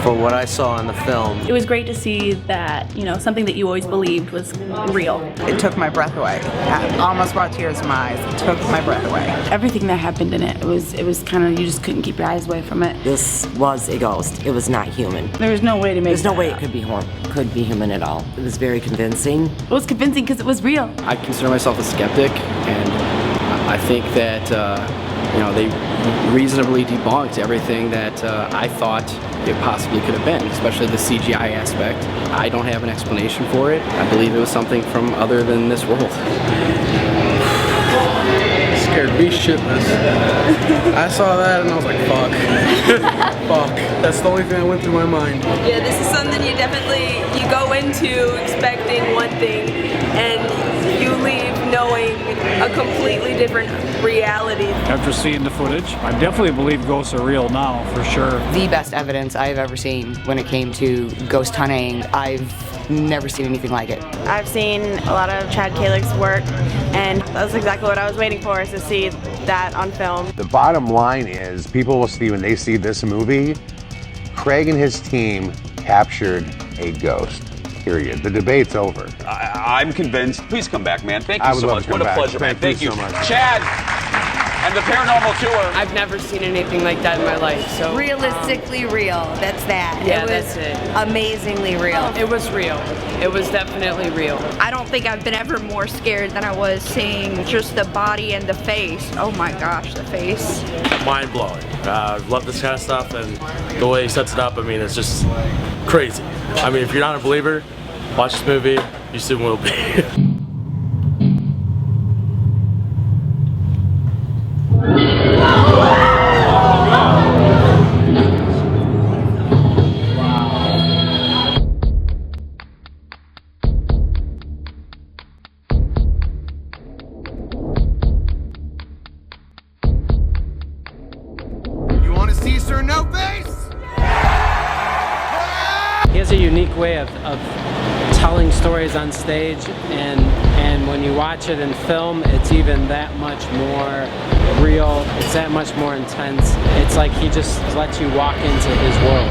Speaker 21: for what I saw in the film.
Speaker 11: It was great to see that, you know, something that you always believed was real.
Speaker 22: It took my breath away. I almost brought tears in my eyes. It took my breath away.
Speaker 11: Everything that happened in it was kind of, you just couldn't keep your eyes away from it.
Speaker 23: This was a ghost. It was not human.
Speaker 11: There was no way to make
Speaker 23: There's no way it could be human at all. It was very convincing.
Speaker 11: It was convincing because it was real.
Speaker 24: I consider myself a skeptic, and I think that you know, they reasonably debunked everything that I thought it possibly could have been, especially the CGI aspect. I don't have an explanation for it. I believe it was something from other than this world.
Speaker 12: Scared me shitless. I saw that and I was like, fuck. Fuck. That's the only thing that went through my mind.
Speaker 25: Yeah, this is something you go into expecting one thing and you leave knowing a completely different reality.
Speaker 26: After seeing the footage, I definitely believe ghosts are real now, for sure.
Speaker 27: The best evidence I've ever seen when it came to ghost hunting. I've never seen anything like it.
Speaker 11: I've seen a lot of Chad Calek's work, and that's exactly what I was waiting for, is to see that on film.
Speaker 28: The bottom line is, people will see when they see this movie, Craig and his team captured a ghost. Period. The debate's over.
Speaker 29: I'm convinced. Please come back, man. Thank you so much. What a pleasure, man.
Speaker 28: Thank you so much.
Speaker 29: Chad!
Speaker 1: And the Paranormal Tour.
Speaker 14: I've never seen anything like that in my life, so...
Speaker 18: Realistically real, that's that.
Speaker 14: Yeah,
Speaker 18: it was
Speaker 14: that's it.
Speaker 18: Amazingly real.
Speaker 14: It was real. It was definitely real.
Speaker 2: I don't think I've been ever more scared than I was seeing just the body and the face. Oh my gosh, the face.
Speaker 3: Mind blowing. Love this kind of stuff, and the way he sets it up, I mean, it's just crazy. I mean, if you're not a believer, watch this movie, you soon will be.
Speaker 16: You want to see Sir No Face?
Speaker 4: He has a unique way of telling stories on stage, and when you watch it in film, it's even that much more real. It's that much more intense. It's like he just lets you walk into his world.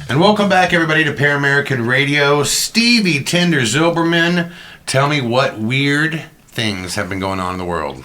Speaker 28: And welcome back, everybody, to Paramerican Radio. Stevie Tinder Zilberman, tell me what weird things have been going on in the world.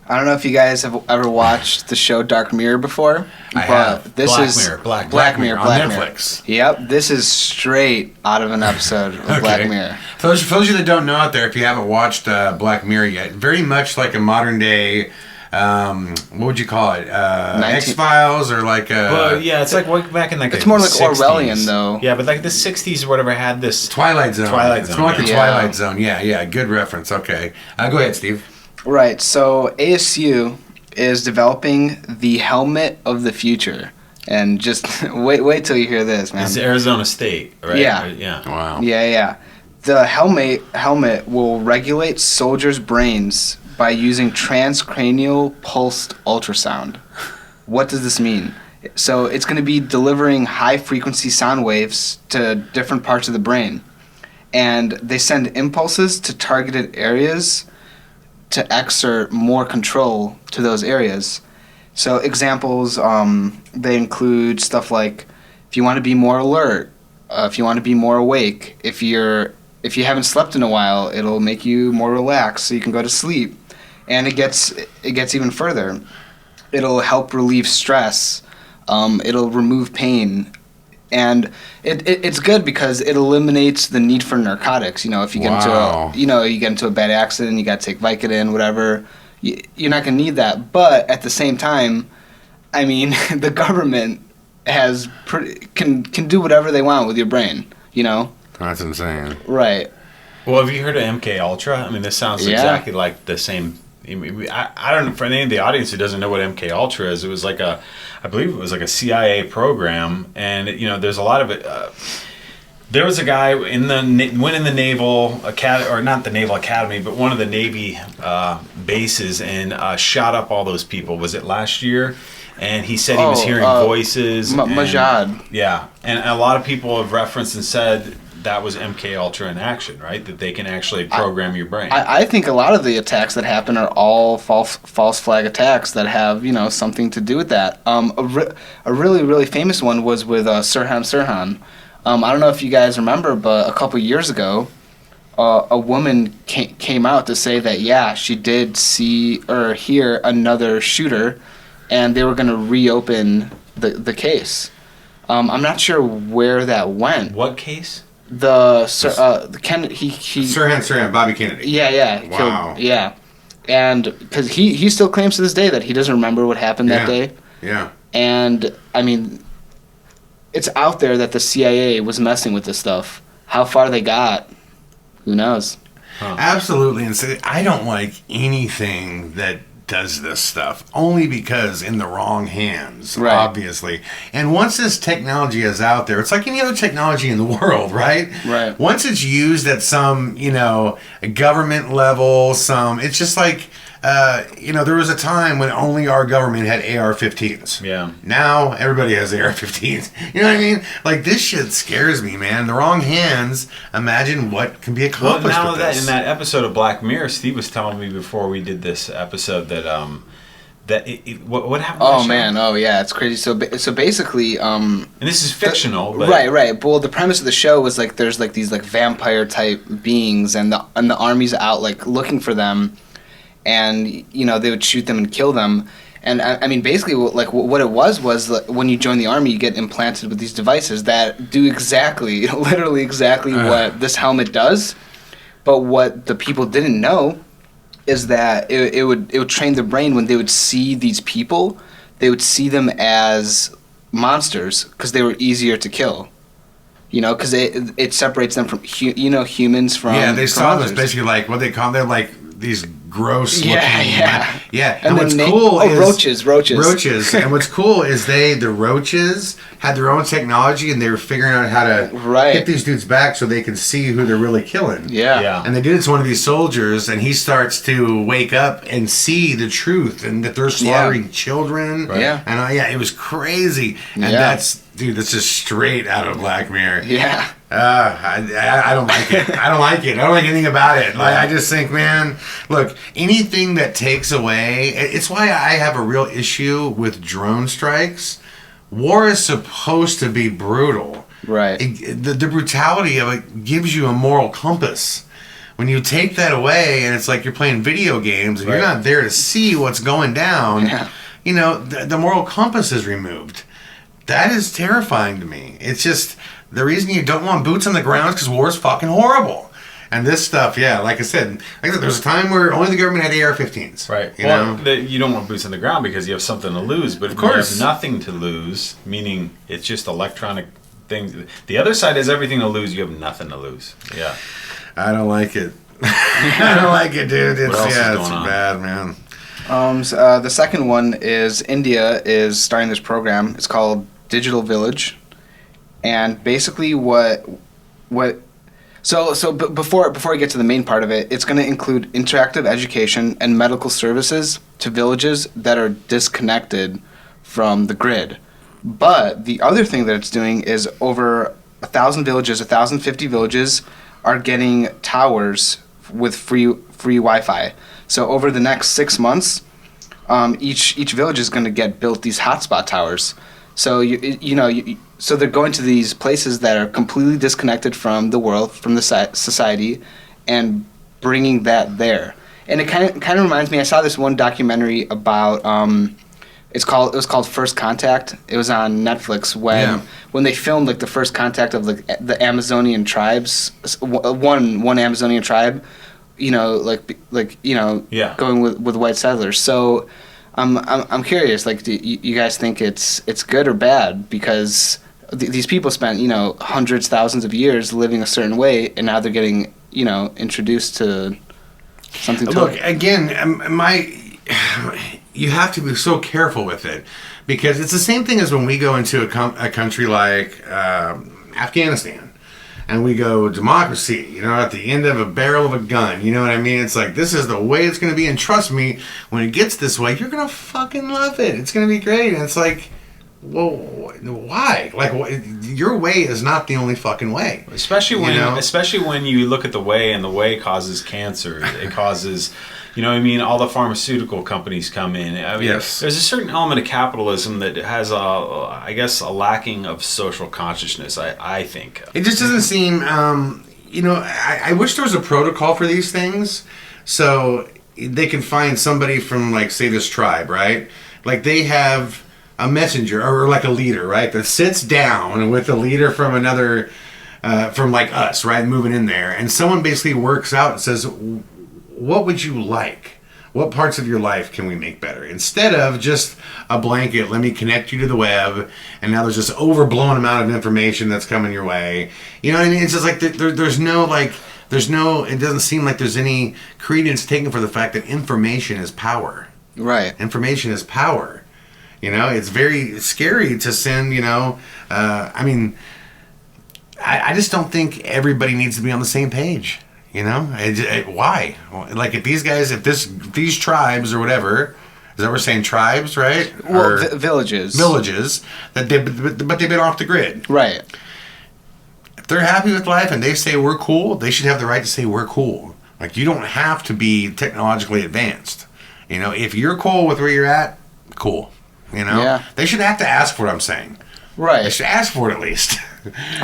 Speaker 5: I don't know if you guys have ever watched the show Dark Mirror before.
Speaker 28: I have.
Speaker 5: This
Speaker 28: Black
Speaker 5: is
Speaker 28: Mirror,
Speaker 5: Black Mirror
Speaker 28: on Netflix.
Speaker 5: Yep, this is straight out of an episode of Black Mirror.
Speaker 28: For those of you that don't know out there, if you haven't watched Black Mirror yet, very much like a modern day, what would you call it? X-Files or like a...
Speaker 6: Well, yeah, it's like back in like
Speaker 5: it's
Speaker 6: the
Speaker 5: more like
Speaker 6: 60s.
Speaker 5: Orwellian though.
Speaker 6: Yeah, but like the 60s or whatever had this...
Speaker 28: Twilight Zone. It's more like the Twilight Zone. Yeah, good reference. Okay. Go ahead, Steve.
Speaker 5: Right, so ASU is developing the helmet of the future. And just wait till you hear this, man.
Speaker 6: It's Arizona State, right?
Speaker 5: Yeah.
Speaker 6: Yeah.
Speaker 28: Wow.
Speaker 5: Yeah. The helmet will regulate soldiers' brains by using transcranial pulsed ultrasound. What does this mean? So it's going to be delivering high-frequency sound waves to different parts of the brain. And they send impulses to targeted areas to exert more control to those areas. So examples, they include stuff like if you want to be more alert, if you want to be more awake, if you haven't slept in a while, it'll make you more relaxed so you can go to sleep. And it gets even further. It'll help relieve stress. It'll remove pain. And it's good because it eliminates the need for narcotics. You know, if you get into a bad accident, you got to take Vicodin, whatever. You're not gonna need that. But at the same time, I mean, the government can do whatever they want with your brain. You know.
Speaker 28: That's insane.
Speaker 5: Right.
Speaker 6: Well, have you heard of MK Ultra? I mean, this sounds exactly like the same. I don't know, for any of the audience who doesn't know what MK Ultra is, it was like I believe it was like a CIA program, and there's a lot of it. There was a guy went in the Naval Academy, or not the Naval Academy, but one of the Navy bases, and shot up all those people. Was it last year? And he said he was hearing voices.
Speaker 5: Majad.
Speaker 6: Yeah, and a lot of people have referenced and said that was MK Ultra in action, right? That they can actually program your brain.
Speaker 5: I think a lot of the attacks that happen are all false flag attacks that have something to do with that. A really famous one was with Sirhan Sirhan. I don't know if you guys remember, but a couple years ago, a woman came out to say that she did see or hear another shooter, and they were going to reopen the case. I'm not sure where that went.
Speaker 6: What case?
Speaker 28: Sirhan, Bobby Kennedy.
Speaker 5: Yeah.
Speaker 28: Wow.
Speaker 5: And because he still claims to this day that he doesn't remember what happened that day.
Speaker 28: Yeah.
Speaker 5: And I mean, it's out there that the CIA was messing with this stuff. How far they got, who knows?
Speaker 28: Absolutely. And so I don't like anything that does this stuff, only because in the wrong hands, obviously. And once this technology is out there, it's like any other technology in the world, right?
Speaker 5: Right.
Speaker 28: Once it's used at some, government level, it's just like, there was a time when only our government had AR-15s.
Speaker 6: Yeah.
Speaker 28: Now everybody has AR-15s. You know what I mean? Like, this shit scares me, man. The wrong hands. Imagine what can be accomplished with this.
Speaker 6: In that episode of Black Mirror, Steve was telling me before we did this episode that That what happened?
Speaker 5: Oh man, oh yeah, it's crazy. So basically,
Speaker 6: and this is fictional, but
Speaker 5: right. Well, the premise of the show was like there's like these like vampire type beings, and the army's out like looking for them, and you know they would shoot them and kill them. And I mean, basically, like what it was like, when you join the army, you get implanted with these devices that do literally exactly what this helmet does. But what the people didn't know is that it would train their brain when they would see these people, they would see them as monsters because they were easier to kill. You know, because it separates them from humans from
Speaker 28: they
Speaker 5: from
Speaker 28: saw
Speaker 5: others.
Speaker 28: this basically like what they call they're like these gross looking
Speaker 5: And
Speaker 28: and what's
Speaker 5: then
Speaker 28: cool is
Speaker 5: roaches
Speaker 28: and what's cool is the roaches had their own technology and they were figuring out how to hit these dudes back so they could see who they're really killing. And they did it to one of these soldiers and he starts to wake up and see the truth and that they're slaughtering children. And it was crazy. And that's just straight out of Black Mirror. I don't like it. I don't like it. I don't like anything about it. Like I just think, man, look, anything that takes away. It's why I have a real issue with drone strikes. War is supposed to be brutal. The brutality of it gives you a moral compass. When you take that away, and it's like you're playing video games, and you're not there to see what's going down. You know, the moral compass is removed. That is terrifying to me. It's just. The reason you don't want boots on the ground is because war is fucking horrible. And this stuff, like I said, there's a time where only the government had AR-15s.
Speaker 6: You don't want boots on the ground because you have something to lose. But if you have nothing to lose, meaning it's just electronic things. The other side is everything to lose. You have nothing to lose.
Speaker 28: I don't like it. I don't like it, dude. It's bad, man.
Speaker 5: The second one is India is starting this program. It's called Digital Village. And basically before I get to the main part of it, it's going to include interactive education and medical services to villages that are disconnected from the grid. But the other thing that it's doing is over 1,000 villages, 1,050 villages are getting towers with free Wi-Fi. So over the next 6 months, each village is going to get built these hotspot towers. So so they're going to these places that are completely disconnected from the world, from the society, and bringing that there. And it kind of reminds me. I saw this one documentary about. It was called First Contact. It was on Netflix when they filmed like the first contact of like the Amazonian tribes. One Amazonian tribe, going with white settlers. So. I'm curious. Like, do you guys think it's good or bad? Because these people spent hundreds, thousands of years living a certain way, and now they're getting introduced to something.
Speaker 28: Look again, you have to be so careful with it because it's the same thing as when we go into a country like Afghanistan. And we go democracy, at the end of a barrel of a gun. You know what I mean? It's like, this is the way it's going to be. And trust me, when it gets this way, you're going to fucking love it. It's going to be great. And it's like, well, why? Like, your way is not the only fucking way.
Speaker 6: Especially when you look at the way, and the way causes cancer. It causes... all the pharmaceutical companies come in. I mean, there's a certain element of capitalism that has a lacking of social consciousness, I think.
Speaker 28: It just doesn't seem, I wish there was a protocol for these things so they can find somebody from, like, say, this tribe, right? Like, they have a messenger or, like, a leader, right, that sits down with a leader from another, from, like, us, right, moving in there. And someone basically works out and says... What would you like? What parts of your life can we make better? Instead of just a blanket, let me connect you to the web, and now there's this overblown amount of information that's coming your way. You know what I mean? It's just like there's no, it doesn't seem like there's any credence taken for the fact that information is power.
Speaker 5: Right.
Speaker 28: Information is power. It's very scary to send, I just don't think everybody needs to be on the same page. Why? Like, if these tribes or whatever, is that we're saying tribes, right?
Speaker 5: Well, villages,
Speaker 28: but they've been off the grid,
Speaker 5: right?
Speaker 28: If they're happy with life and they say we're cool, they should have the right to say we're cool. Like, you don't have to be technologically advanced. You know, if you're cool with where you're at, cool. You know,
Speaker 5: Yeah.
Speaker 28: they should have to ask for what I'm saying.
Speaker 5: Right.
Speaker 28: They should ask for it at least.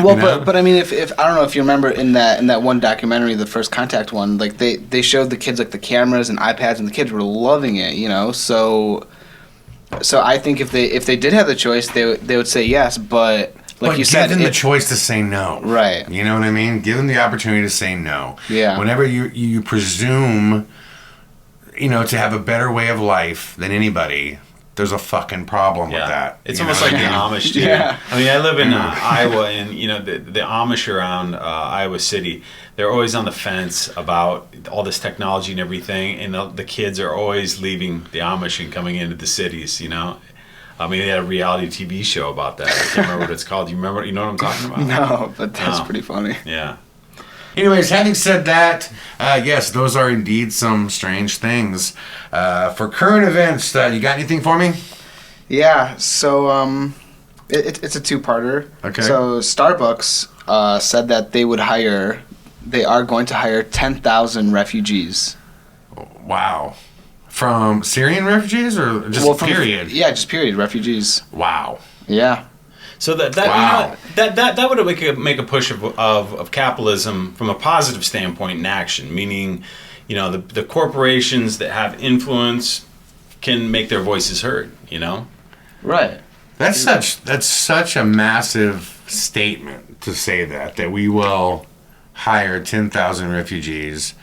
Speaker 5: Well,
Speaker 28: You know?
Speaker 5: but I mean, if I don't know if you remember in that one documentary, the First Contact one, like they showed the kids like the cameras and iPads, and the kids were loving it. You know, so I think if they did have the choice, they would say yes, but. Like
Speaker 28: but
Speaker 5: you
Speaker 28: give
Speaker 5: said,
Speaker 28: them the choice to say no.
Speaker 5: Right.
Speaker 28: You know what I mean? Give them the opportunity to say no.
Speaker 5: Yeah.
Speaker 28: Whenever you presume, you know, to have a better way of life than anybody, there's a fucking problem with that.
Speaker 6: It's
Speaker 28: You
Speaker 6: almost
Speaker 28: know
Speaker 6: like
Speaker 28: what
Speaker 6: the
Speaker 28: I mean?
Speaker 6: Amish, dude.
Speaker 28: Yeah.
Speaker 6: I mean, I live in Iowa, and you know the Amish around Iowa City. They're always on the fence about all this technology and everything, and the kids are always leaving the Amish and coming into the cities. You know, I mean, they had a reality TV show about that. I can't remember what it's called. You remember? You know what I'm talking about?
Speaker 5: No, but that's pretty funny.
Speaker 6: Yeah.
Speaker 28: Anyways, having said that, yes, those are indeed some strange things. For current events, you got anything for me?
Speaker 5: Yeah, so it's a two-parter.
Speaker 28: Okay.
Speaker 5: So Starbucks said that they are going to hire 10,000 refugees.
Speaker 28: Wow. From Syrian refugees or just period?
Speaker 5: Yeah, just period, refugees.
Speaker 28: Wow.
Speaker 5: Yeah.
Speaker 6: So that would make a push of capitalism from a positive standpoint in action, meaning, you know, the corporations that have influence can make their voices heard, you know?
Speaker 5: Right.
Speaker 28: That's such a massive statement to say that we will hire 10,000 refugees,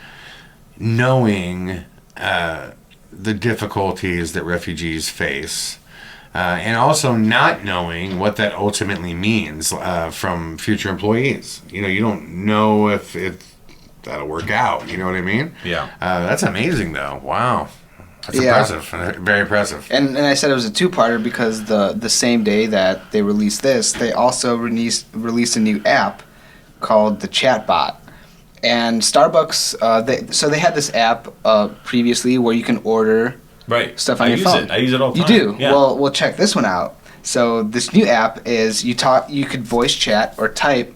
Speaker 28: knowing the difficulties that refugees face, and also not knowing what that ultimately means from future employees. You know, you don't know if that'll work out. You know what I mean?
Speaker 6: Yeah.
Speaker 28: That's amazing, though. Wow. That's
Speaker 5: Yeah.
Speaker 28: impressive. Very impressive.
Speaker 5: And I said it was a two-parter because the same day that they released this, they also released a new app called the Chatbot. And Starbucks, they had this app previously where you can order stuff on your phone.
Speaker 6: I use it all the
Speaker 5: You
Speaker 6: time.
Speaker 5: do?
Speaker 6: Yeah.
Speaker 5: Well, check this one out. So this new app is you could voice chat or type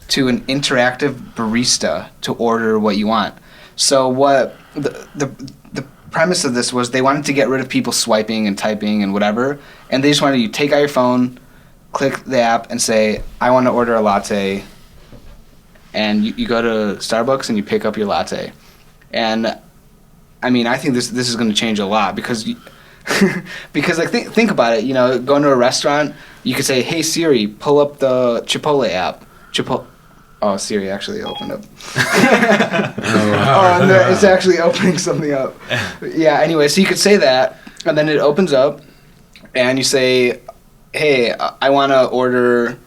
Speaker 5: to an interactive barista to order what you want. So what the premise of this was, they wanted to get rid of people swiping and typing and whatever, and they just wanted you to take out your phone, click the app, and say, I want to order a latte. And you go to Starbucks and you pick up your latte. And I mean, I think this is going to change a lot because because like think about it. You know, going to a restaurant, you could say, "Hey Siri, pull up the Chipotle app." Oh, Siri actually opened up. Oh, no, it's actually opening something up. Yeah. Anyway, so you could say that, and then it opens up, and you say, "Hey, I want to order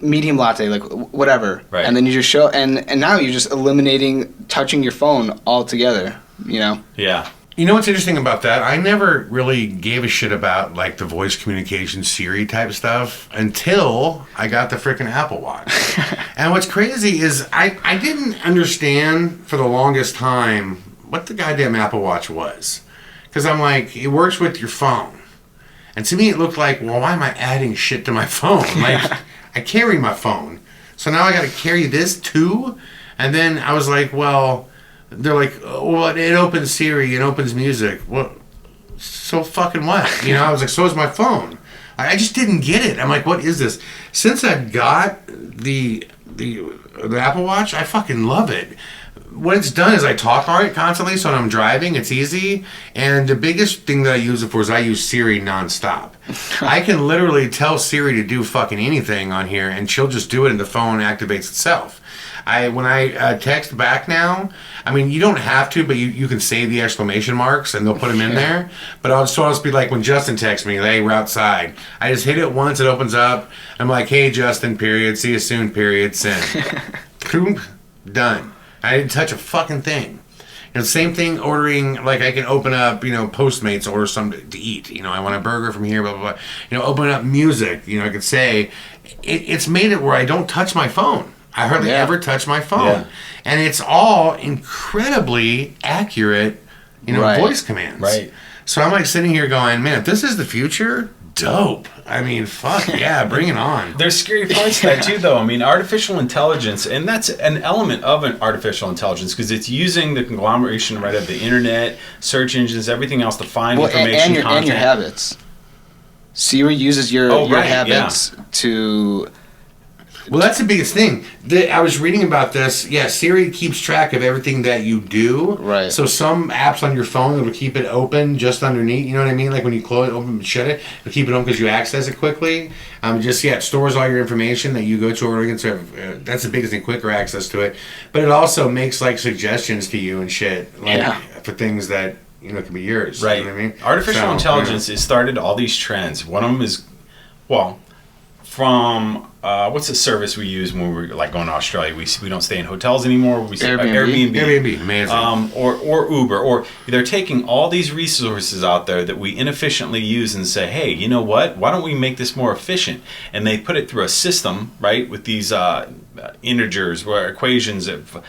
Speaker 5: medium latte, like whatever."
Speaker 6: Right.
Speaker 5: And then you just show, and now you're just eliminating touching your phone altogether. You know.
Speaker 6: Yeah.
Speaker 28: You know what's interesting about that? I never really gave a shit about like the voice communication Siri type stuff until I got the freaking Apple Watch. And what's crazy is I didn't understand for the longest time what the goddamn Apple Watch was. Because I'm like, it works with your phone. And to me it looked like, well, why am I adding shit to my phone? Like, I carry my phone. So now I got to carry this too? And then I was like, well... They're like, oh, well, it opens Siri, it opens music. Well, so fucking what? You know, I was like, so is my phone. I just didn't get it. I'm like, what is this? Since I got the Apple Watch, I fucking love it. What it's done is I talk on it constantly, so when I'm driving, it's easy. And the biggest thing that I use it for is I use Siri nonstop. I can literally tell Siri to do fucking anything on here, and she'll just do it, and the phone activates itself. When I text back now, I mean, you don't have to, but you can save the exclamation marks and they'll put them in there. But I'll just be like when Justin texts me, hey, we're outside. I just hit it once, it opens up. I'm like, hey, Justin, period, see you soon, period, send. Boom, done. I didn't touch a fucking thing. You know, same thing ordering, like I can open up, you know, Postmates, order something to eat. You know, I want a burger from here, blah, blah, blah. You know, open up music. You know, I could say, it's made it where I don't touch my phone. I hardly ever touch my phone. Yeah. And it's all incredibly accurate, you know, voice commands.
Speaker 6: Right.
Speaker 28: So I'm like sitting here going, man, if this is the future, dope. I mean, fuck yeah, bring it on.
Speaker 6: There's scary parts to that too, though. I mean, artificial intelligence, and that's an element of an artificial intelligence because it's using the conglomeration right of the internet, search engines, everything else to find information, content.
Speaker 5: And your habits. Siri uses your habits to...
Speaker 28: Well, that's the biggest thing. I was reading about this. Yeah, Siri keeps track of everything that you do.
Speaker 5: Right.
Speaker 28: So some apps on your phone will keep it open just underneath. You know what I mean? Like when you close it, open and shut it, it'll keep it open because you access it quickly. It stores all your information that you go to or against. That's the biggest thing, quicker access to it. But it also makes like suggestions to you and shit, for things that can be yours.
Speaker 6: Right.
Speaker 28: You know what I mean?
Speaker 6: Artificial intelligence has started all these trends. One of them is, from what's the service we use when we're like going to Australia? We don't stay in hotels anymore. We stay
Speaker 28: Airbnb, amazing.
Speaker 6: Or Uber, or they're taking all these resources out there that we inefficiently use and say, hey, you know what? Why don't we make this more efficient? And they put it through a system, right, with these integers, where equations that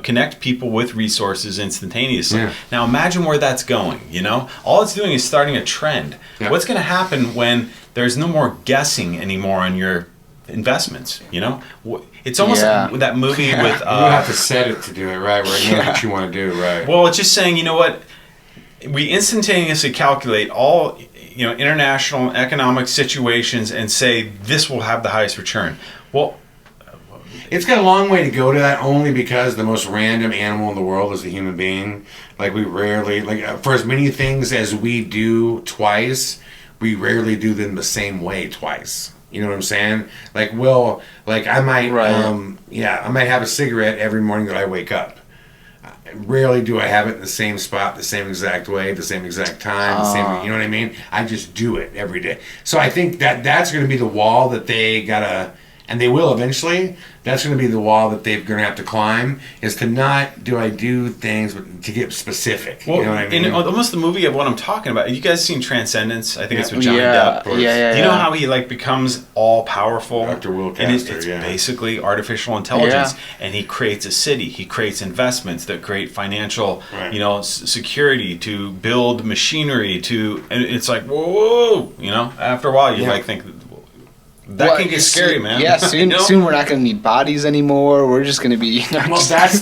Speaker 6: connect people with resources instantaneously. Yeah. Now imagine where that's going. All it's doing is starting a trend. Yeah. What's going to happen when there's no more guessing anymore on your investments? It's almost like that movie with
Speaker 28: you have to set it to do it right, where you know what you want to do, right?
Speaker 6: Well, it's just saying, you know what, we instantaneously calculate all international economic situations and say this will have the highest return. Well,
Speaker 28: it's got a long way to go to that, only because the most random animal in the world is the human being. Like, we rarely, for as many things as we do twice, we rarely do them the same way twice. You know what I'm saying? I might have a cigarette every morning that I wake up. Rarely do I have it in the same spot, the same exact way, the same exact time, the same. You know what I mean? I just do it every day. So I think that's going to be the wall that they gotta. And they will eventually. That's going to be the wall that they're going to have to climb, is to not do things, but to get specific.
Speaker 6: Well,
Speaker 28: you know what I mean?
Speaker 6: In almost the movie of what I'm talking about, you guys seen Transcendence? I think it's with Johnny Depp. Do you know how he becomes all powerful?
Speaker 28: Dr. Will Caster,
Speaker 6: and it's basically artificial intelligence, and he creates a city. He creates investments that create financial, security, to build machinery. And it's like, whoa, After a while, you think. That can get scary, man.
Speaker 5: Yeah, soon we're not going to need bodies anymore. We're just going to be.
Speaker 28: Well, that's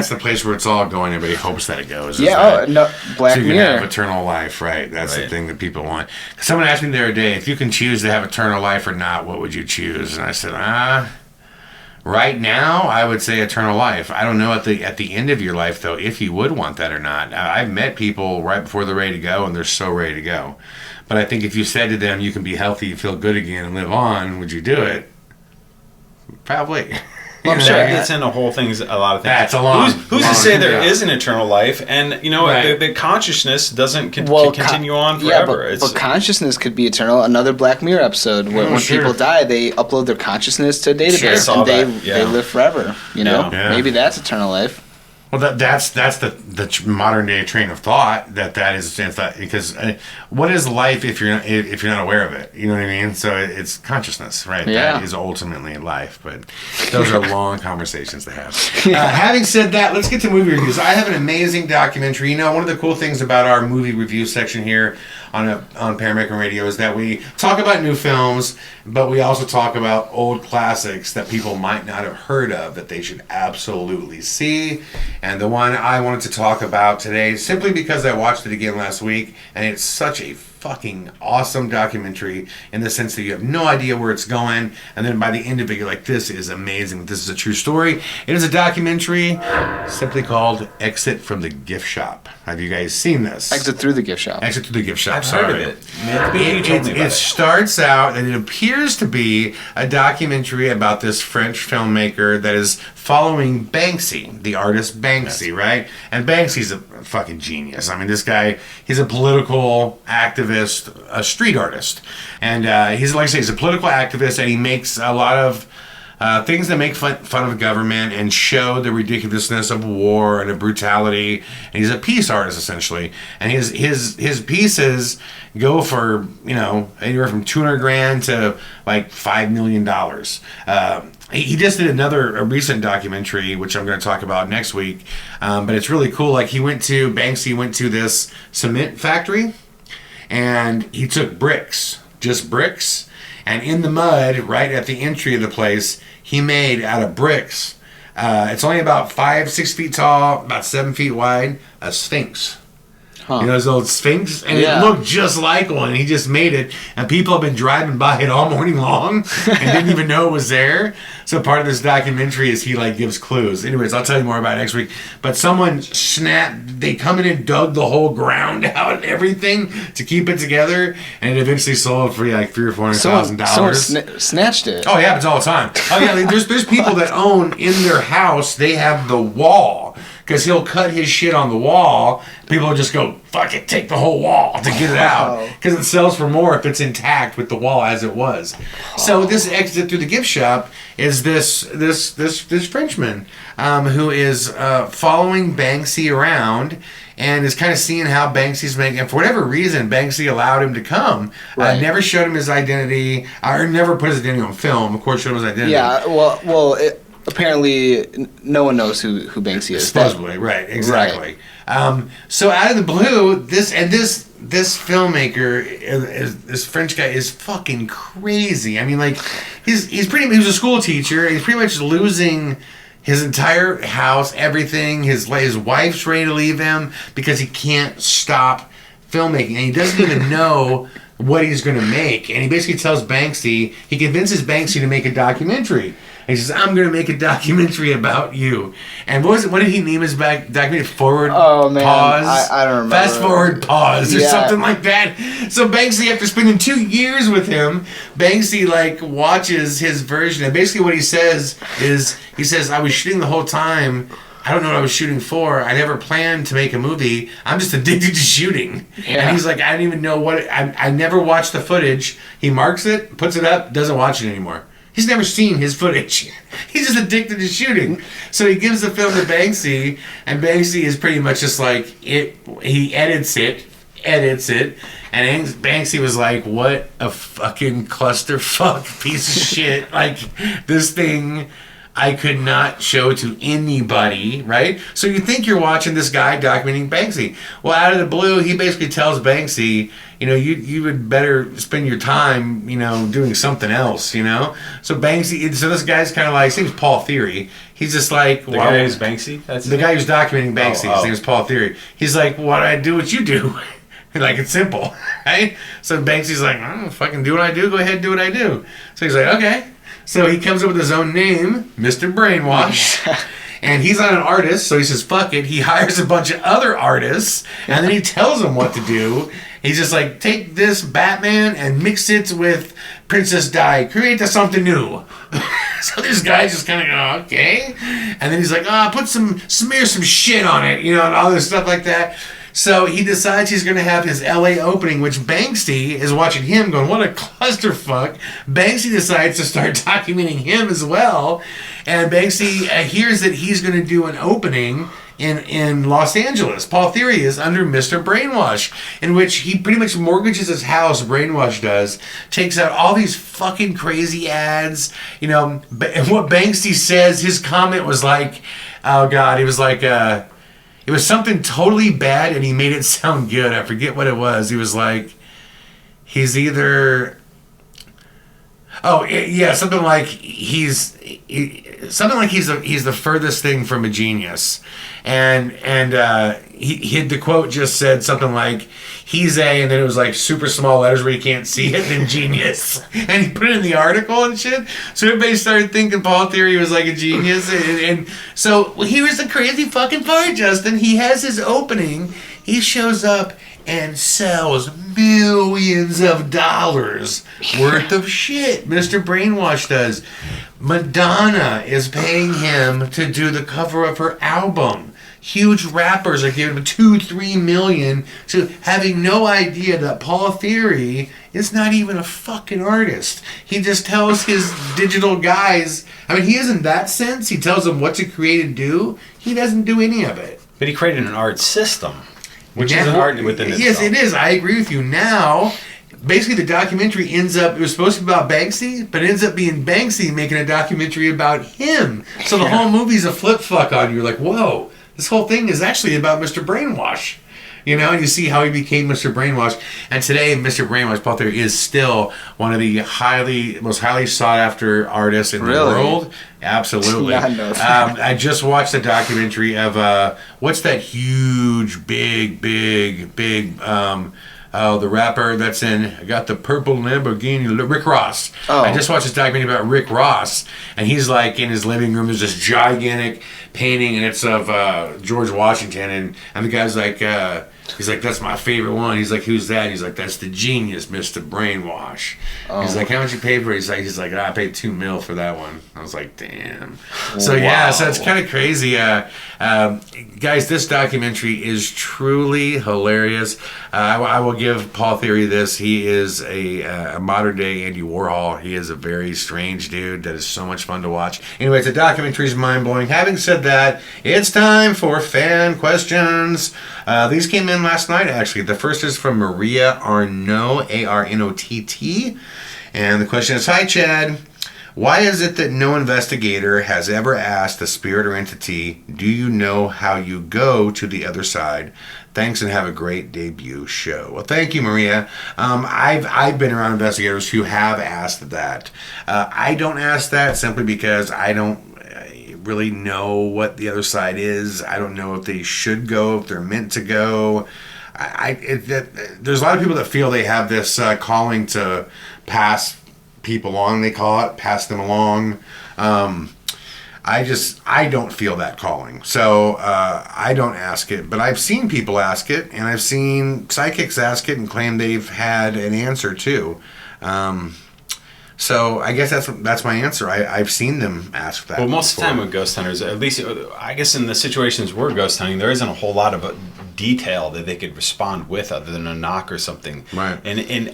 Speaker 28: the place where it's all going. Everybody hopes that it goes.
Speaker 5: Black Mirror.
Speaker 28: So you can have eternal life, right? That's the thing that people want. Someone asked me the other day, if you can choose to have eternal life or not, what would you choose? And I said, right now, I would say eternal life. I don't know at the end of your life, though, if you would want that or not. I've met people right before they're ready to go, and they're so ready to go. But I think if you said to them, you can be healthy, feel good again, and live on, would you do it? Probably.
Speaker 6: Well, I'm sure it gets into a lot of things.
Speaker 28: That's a long.
Speaker 6: Who's to say there is an eternal life? And the consciousness doesn't continue on forever.
Speaker 5: But consciousness could be eternal. Another Black Mirror episode where when people die, they upload their consciousness to a database and they live forever. Maybe that's eternal life.
Speaker 28: Well, that's the modern day train of thought that is because what is life if you're not aware of it? You know what I mean? So it's consciousness, right?
Speaker 5: Yeah.
Speaker 28: That is ultimately life, but those are long conversations to have. Having said that, let's get to movie reviews. I have an amazing documentary. One of the cool things about our movie review section here on PARAMERICAN Radio is that we talk about new films, but we also talk about old classics that people might not have heard of that they should absolutely see. And the one I wanted to talk about today, simply because I watched it again last week, and it's such a fucking awesome documentary in the sense that you have no idea where it's going, and then by the end of it, you're like, this is amazing. This is a true story. It is a documentary simply called Exit from the Gift Shop. Have you guys seen this?
Speaker 5: Exit Through the Gift Shop.
Speaker 28: Exit Through the Gift Shop.
Speaker 6: I've heard of it.
Speaker 28: It starts out, and it appears to be a documentary about this French filmmaker that is following Banksy, the artist Banksy, right? And Banksy's a fucking genius. I mean, this guy, he's a political activist, a street artist. And he's, like I say, he's a political activist, and he makes a lot of things that make fun of government and show the ridiculousness of war and of brutality. And he's a peace artist, essentially. And his pieces go for, anywhere from $200,000 to like $5 million. He just did a recent documentary, which I'm going to talk about next week. But it's really cool. Like, Banksy went to this cement factory, and he took bricks, just bricks, and in the mud, right at the entry of the place, he made out of bricks. It's only about 5-6 feet tall, about 7 feet wide, a sphinx. You know those old sphinx? And it looked just like one. He just made it. And people have been driving by it all morning long and didn't even know it was there. So part of this documentary is he like gives clues. Anyways, I'll tell you more about it next week. But someone they come in and dug the whole ground out and everything to keep it together. And it eventually sold for like $300,000 or $400,000.
Speaker 5: Someone snatched it.
Speaker 28: Oh, it happens all the time. Oh, yeah, there's people that own in their house, they have the wall. Because he'll cut his shit on the wall. People will just go, fuck it, take the whole wall to get it out. Because it sells for more if it's intact with the wall as it was. So this exit through the gift shop is this Frenchman who is following Banksy around and is kind of seeing how Banksy's making. And for whatever reason, Banksy allowed him to come.
Speaker 5: Right.
Speaker 28: Never showed him his identity, or never put his identity on film. Of course, showed him his identity.
Speaker 5: Yeah, apparently, no one knows who Banksy is.
Speaker 28: Supposedly, right? Exactly. Right. So out of the blue, this filmmaker, this French guy, is fucking crazy. I mean, like, he was a school teacher. He's pretty much losing his entire house, everything. His wife's ready to leave him because he can't stop filmmaking, and he doesn't even know what he's going to make. And he basically tells Banksy, he convinces Banksy to make a documentary. He says, I'm going to make a documentary about you. And what did he name his documentary? Forward, pause?
Speaker 5: I don't remember.
Speaker 28: Fast forward, pause, or something like that. So Banksy, after spending 2 years with him, Banksy, like, watches his version. And basically what he says is, I was shooting the whole time. I don't know what I was shooting for. I never planned to make a movie. I'm just addicted to shooting. Yeah. And he's like, I don't even know what... I never watched the footage. He marks it, puts it up, doesn't watch it anymore. He's never seen his footage. He's just addicted to shooting. So he gives the film to Banksy, and Banksy is pretty much just like, he edits it, and Banksy was like, what a fucking clusterfuck piece of shit. Like, this thing I could not show to anybody, right? So you think you're watching this guy documenting Banksy. Well, out of the blue, he basically tells Banksy, you would better spend your time, doing something else, So Banksy, this guy's kind of like, his name's Paul Theory. He's just like...
Speaker 6: The guy who's Banksy?
Speaker 28: That's the guy who's documenting Banksy. His name's Paul Theory. He's like, why do I do what you do? Like, it's simple, right? So Banksy's like, I don't fucking do what I do. Go ahead and do what I do. So he's like, okay. So he comes up with his own name, Mr. Brainwash. And he's not an artist, so he says, fuck it. He hires a bunch of other artists, and then he tells them what to do. He's just like, take this Batman and mix it with Princess Di. Create something new. So this guy's just kind of going, okay. And then he's like, smear some shit on it, and all this stuff like that. So he decides he's going to have his LA opening, which Banksy is watching him going, what a clusterfuck. Banksy decides to start documenting him as well. And Banksy hears that he's going to do an opening in Los Angeles. Paul Theory is under Mr. Brainwash, in which he pretty much mortgages his house, Brainwash does, takes out all these fucking crazy ads. And what Banksy says, his comment was like, oh God, he was like... it was something totally bad, and he made it sound good. I forget what it was. He was like, he's either... something like he's the furthest thing from a genius, and the quote just said something like, he's a, and then it was like super small letters where you can't see it, and genius, and he put it in the article and shit. So everybody started thinking Paul Theory was like a genius, and so here's the crazy fucking part, Justin. He has his opening. He shows up and sells millions of dollars worth of shit. Mr. Brainwash does. Madonna is paying him to do the cover of her album. Huge rappers are giving him $2-3 million, to having no idea that Paul Theory is not even a fucking artist. He just tells his digital guys, he is in that sense. He tells them what to create and do. He doesn't do any of it.
Speaker 6: But he created an art system. Which is an art within itself.
Speaker 28: Yes, it is. I agree with you. Now, basically the documentary ends up, it was supposed to be about Banksy, but it ends up being Banksy making a documentary about him. So the whole movie's a flip fuck on you. You're like, whoa, this whole thing is actually about Mr. Brainwash. You know, and you see how he became Mr. Brainwash. And today, Mr. Brainwash, Paul Theory, is still one of the most highly sought after artists in the world. Absolutely.
Speaker 5: Yeah, I know that.
Speaker 28: I just watched a documentary of what's that huge, big, the rapper that's in I Got the Purple Lamborghini, Rick Ross.
Speaker 5: Oh.
Speaker 28: I just watched this documentary about Rick Ross, and he's like in his living room. There's this gigantic painting, and it's of George Washington, and the guy's like, he's like, that's my favorite one. He's like, who's that? He's like, that's the genius, Mr. Brainwash.
Speaker 5: Oh.
Speaker 28: He's like, how much you pay for it? He's like, I paid $2 million for that one. I was like, damn. So yeah, so it's kind of crazy. Guys, this documentary is truly hilarious. I will give Paul Theory this. He is a modern day Andy Warhol. He is a very strange dude that is so much fun to watch. Anyways, the documentary is mind blowing. Having said that, it's time for fan questions. These came in last night, actually. The first is from Maria Arnott, Arnott. And the question is, hi, Chad. Why is it that no investigator has ever asked the spirit or entity, do you know how you go to the other side? Thanks and have a great debut show. Well, thank you, Maria. I've been around investigators who have asked that. I don't ask that simply because I don't really know what the other side is. I don't know if they should go, if they're meant to go. There's a lot of people that feel they have this calling to pass people along, they call it, pass them along. I don't feel that calling. So I don't ask it, but I've seen people ask it, and I've seen psychics ask it and claim they've had an answer too. So I guess that's my answer. I've seen them ask that.
Speaker 6: Well, most of the time with ghost hunters, at least I guess in the situations we're ghost hunting, there isn't a whole lot of detail that they could respond with other than a knock or something.
Speaker 28: Right.
Speaker 6: And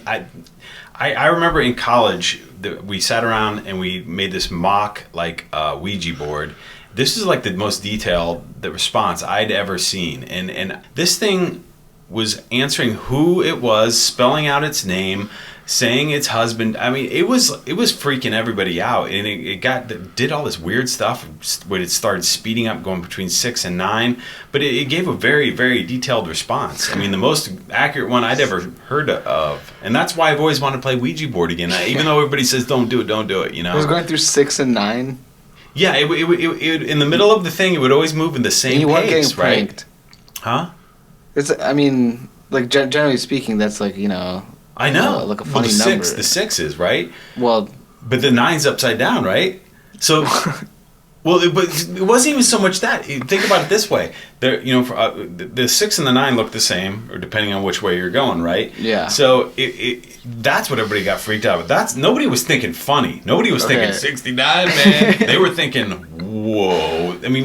Speaker 6: I remember in college that we sat around and we made this mock Ouija board. This is like the most detailed response I'd ever seen, and this thing was answering who it was, spelling out its name, saying its husband. I mean, it was freaking everybody out, and it did all this weird stuff when it started speeding up, going between 6 and 9. But it gave a very, very detailed response. I mean, the most accurate one I'd ever heard of, and that's why I've always wanted to play Ouija board again. Even though everybody says don't do it, you know.
Speaker 5: It was going through 6 and 9.
Speaker 6: Yeah, it in the middle of the thing, it would always move in the same
Speaker 5: and you weren't
Speaker 6: pace,
Speaker 5: getting pranked.
Speaker 6: Huh?
Speaker 5: I mean, like generally speaking, that's like, you know.
Speaker 6: I know.
Speaker 5: Like a funny number.
Speaker 6: The 6s, right?
Speaker 5: Well,
Speaker 6: but the 9's upside down, right? So, but it wasn't even so much that. Think about it this way: the 6 and the 9 look the same, or depending on which way you're going, right?
Speaker 5: Yeah.
Speaker 6: So that's what everybody got freaked out with. Nobody was thinking funny. Nobody was thinking 69, man. They were thinking, whoa. I mean,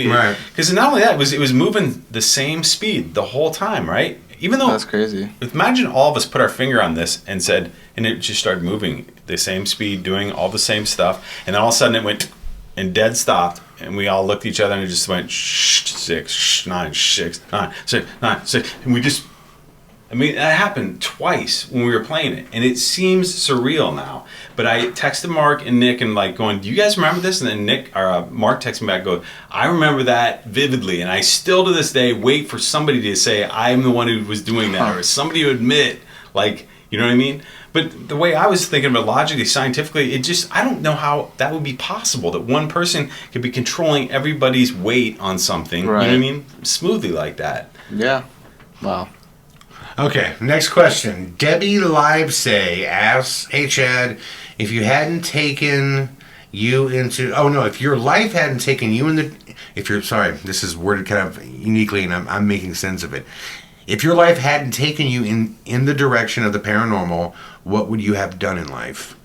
Speaker 6: because not only that, it was moving the same speed the whole time, right? Even though
Speaker 5: that's crazy.
Speaker 6: Imagine all of us put our finger on this and said, and it just started moving the same speed, doing all the same stuff, and then all of a sudden it went and dead stopped, and we all looked at each other and it just went 6, 9, 6, 9, 6, 9, 6, and we just. I mean, that happened twice when we were playing it, and it seems surreal now. But I texted Mark and Nick and going, do you guys remember this? And then Mark texted me back, going, I remember that vividly, and I still to this day wait for somebody to say I'm the one who was doing that, or somebody to admit, you know what I mean? But the way I was thinking about logically, scientifically, I don't know how that would be possible, that one person could be controlling everybody's weight on something,
Speaker 5: right.
Speaker 6: You know what I mean? Smoothly like that.
Speaker 5: Yeah. Wow.
Speaker 28: Okay, next question. Debbie Livesay asks, hey Chad, if your life hadn't taken you this is worded kind of uniquely and I'm making sense of it. If your life hadn't taken you in the direction of the paranormal, what would you have done in life?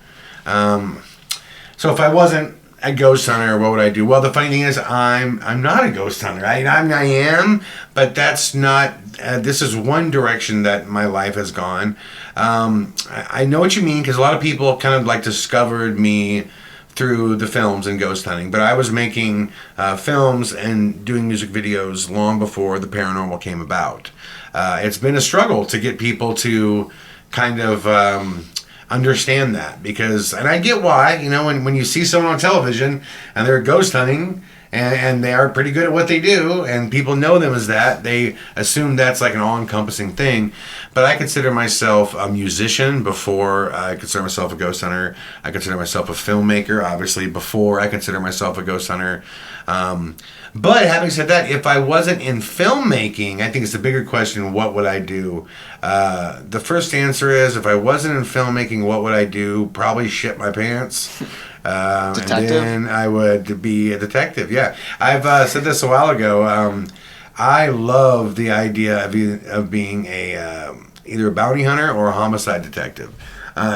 Speaker 28: So if I wasn't a ghost hunter, what would I do? Well, the funny thing is, I'm not a ghost hunter. I am, but that's not. This is one direction that my life has gone. I know what you mean, because a lot of people kind of discovered me through the films and ghost hunting, but I was making films and doing music videos long before the paranormal came about. It's been a struggle to get people to kind of understand that, and I get why, when you see someone on television and they're ghost hunting and they are pretty good at what they do, and people know them as that. They assume that's like an all-encompassing thing. But I consider myself a musician before I consider myself a ghost hunter. I consider myself a filmmaker, obviously, before I consider myself a ghost hunter. But having said that, if I wasn't in filmmaking, I think it's a bigger question, what would I do? The first answer is, if I wasn't in filmmaking, what would I do? Probably shit my pants.
Speaker 5: Detective?
Speaker 28: And then I would be a detective, yeah. I've said this a while ago. I love the idea of being either a bounty hunter or a homicide detective.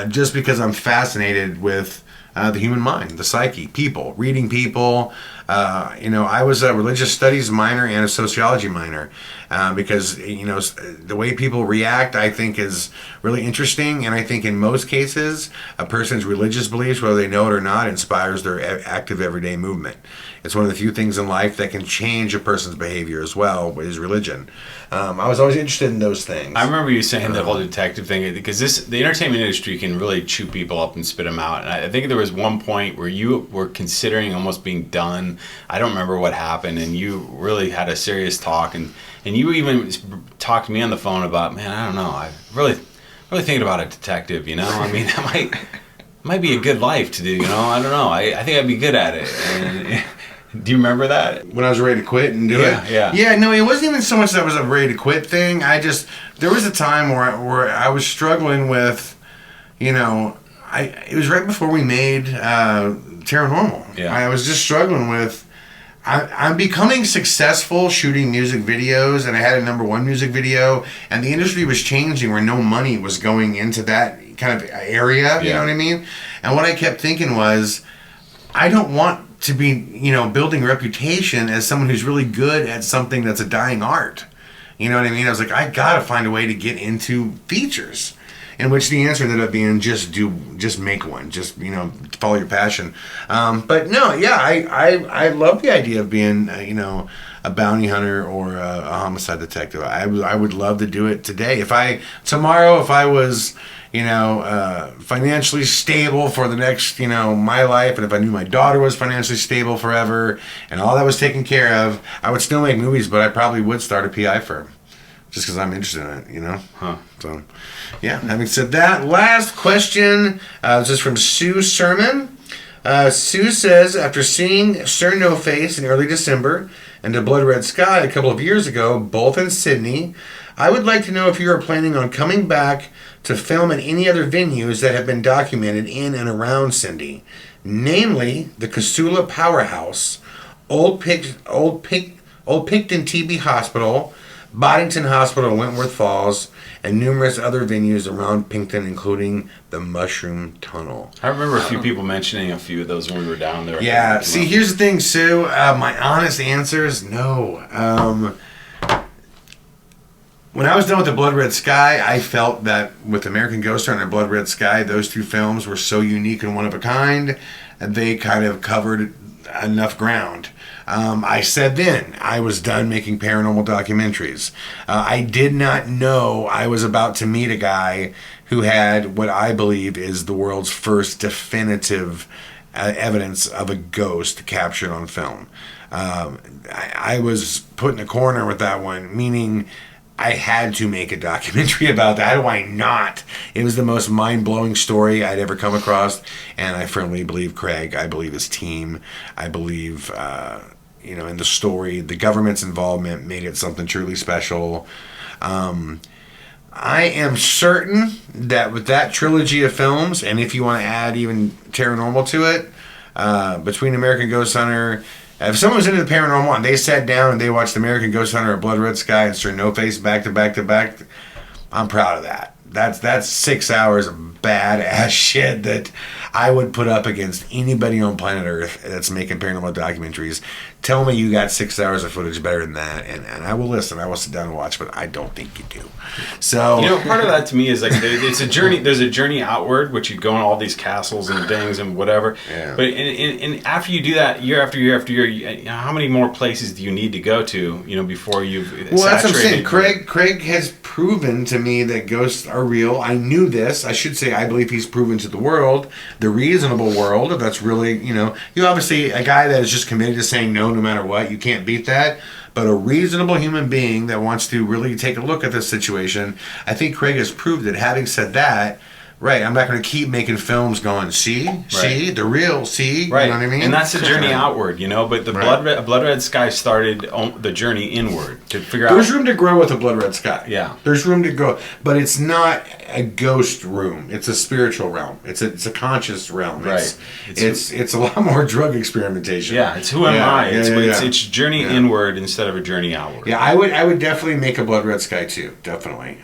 Speaker 28: Just because I'm fascinated with the human mind, the psyche, people, reading people. I was a religious studies minor and a sociology minor because, the way people react, I think, is really interesting. And I think in most cases, a person's religious beliefs, whether they know it or not, inspires their active everyday movement. It's one of the few things in life that can change a person's behavior as well, is religion. I was always interested in those things.
Speaker 6: I remember you saying the whole detective thing, because the entertainment industry can really chew people up and spit them out. And I think there was one point where you were considering almost being done. I don't remember what happened, and you really had a serious talk, and you even talked to me on the phone about, man, I don't know, I really thinking about a detective. I mean, that might be a good life to do. I don't know. I think I'd be good at it. And, do you remember that?
Speaker 28: When I was ready to quit and do it?
Speaker 6: Yeah.
Speaker 28: Yeah, no, it wasn't even so much that I was a ready to quit thing. There was a time where I was struggling with, it was right before we made Paranormal.
Speaker 6: Yeah.
Speaker 28: I was just struggling with, I'm becoming successful shooting music videos, and I had a #1 music video, and the industry was changing where no money was going into that kind of area, you know what I mean? And what I kept thinking was, I don't want to be, building reputation as someone who's really good at something that's a dying art. You know what I mean? I was like, I gotta find a way to get into features. In which the answer ended up being just make one, follow your passion. But no, yeah, I love the idea of being, a bounty hunter or a homicide detective. I would love to do it today. Tomorrow, if I was, financially stable for the next, my life, and if I knew my daughter was financially stable forever, and all that was taken care of, I would still make movies, but I probably would start a PI firm. Just because I'm interested in it,
Speaker 6: Huh.
Speaker 28: So, yeah, having said that, last question. This is from Sue Sermon. Sue says, after seeing Sir No Face in early December and A Blood Red Sky a couple of years ago, both in Sydney, I would like to know if you are planning on coming back to film in any other venues that have been documented in and around Cindy, namely the Casula Powerhouse, Old Picton TB Hospital, Boddington Hospital, Wentworth Falls, and numerous other venues around Pinkton, including the Mushroom Tunnel.
Speaker 6: I remember a few people mentioning a few of those when we were down there.
Speaker 28: Yeah, see, here's the thing, Sue. My honest answer is no. When I was done with The Blood Red Sky, I felt that with American Ghost Hunter and Blood Red Sky, those two films were so unique and one of a kind, and they kind of covered enough ground. I said then I was done making paranormal documentaries. I did not know I was about to meet a guy who had what I believe is the world's first definitive evidence of a ghost captured on film. I was put in a corner with that one, meaning I had to make a documentary about that. How do I not? It was the most mind-blowing story I'd ever come across, and I firmly believe Craig. I believe his team. I believe, in the story, the government's involvement made it something truly special. I am certain that with that trilogy of films, and if you want to add even Paranormal to it, between American Ghost Hunter, if someone was into the paranormal and they sat down and they watched American Ghost Hunter or Blood Red Sky and Sir No Face back to back to back, I'm proud of that. That's 6 hours of badass shit that I would put up against anybody on planet Earth that's making paranormal documentaries. Tell me you got 6 hours of footage better than that, and I will listen. I will sit down and watch, but I don't think you do. So
Speaker 6: part of that to me is like it's a journey. There's a journey outward, which you go in all these castles and things and whatever.
Speaker 28: Yeah.
Speaker 6: But in after you do that, year after year after year, how many more places do you need to go to? Before you've
Speaker 28: well, that's what I'm saying.
Speaker 6: saturated?
Speaker 28: Craig has proven to me that ghosts are real. I knew this. I should say I believe he's proven to the world, the reasonable world. If that's really, you obviously a guy that is just committed to saying no matter what. You can't beat that. But a reasonable human being that wants to really take a look at this situation, I think Craig has proved it. Having said that, right, I'm not going to keep making films going, see, the real, see,
Speaker 6: right.
Speaker 28: You know what I mean?
Speaker 6: And that's the journey outward, but the Blood Red Sky started the journey inward to figure out.
Speaker 28: There's room to grow with a Blood Red Sky.
Speaker 6: Yeah.
Speaker 28: There's room to grow, but it's not a ghost room. It's a spiritual realm. It's a conscious realm.
Speaker 6: Right.
Speaker 28: It's a lot more drug experimentation.
Speaker 6: Yeah, it's who am I? It's journey inward instead of a journey outward.
Speaker 28: Yeah, I would definitely make a Blood Red Sky too, definitely.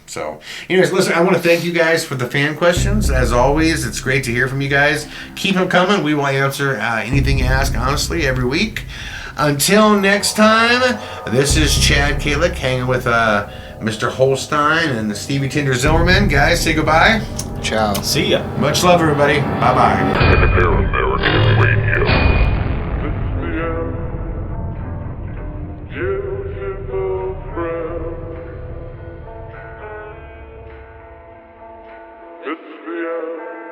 Speaker 28: So, anyways, listen, I want to thank you guys for the fan questions. As always, it's great to hear from you guys. Keep them coming. We will answer anything you ask, honestly, every week. Until next time, this is Chad Calek hanging with Mr. Holstein and Stevie Tinder Zimmerman. Guys, say goodbye.
Speaker 5: Ciao.
Speaker 6: See ya.
Speaker 28: Much love, everybody. Bye-bye.
Speaker 20: American Radio.
Speaker 1: It's the end.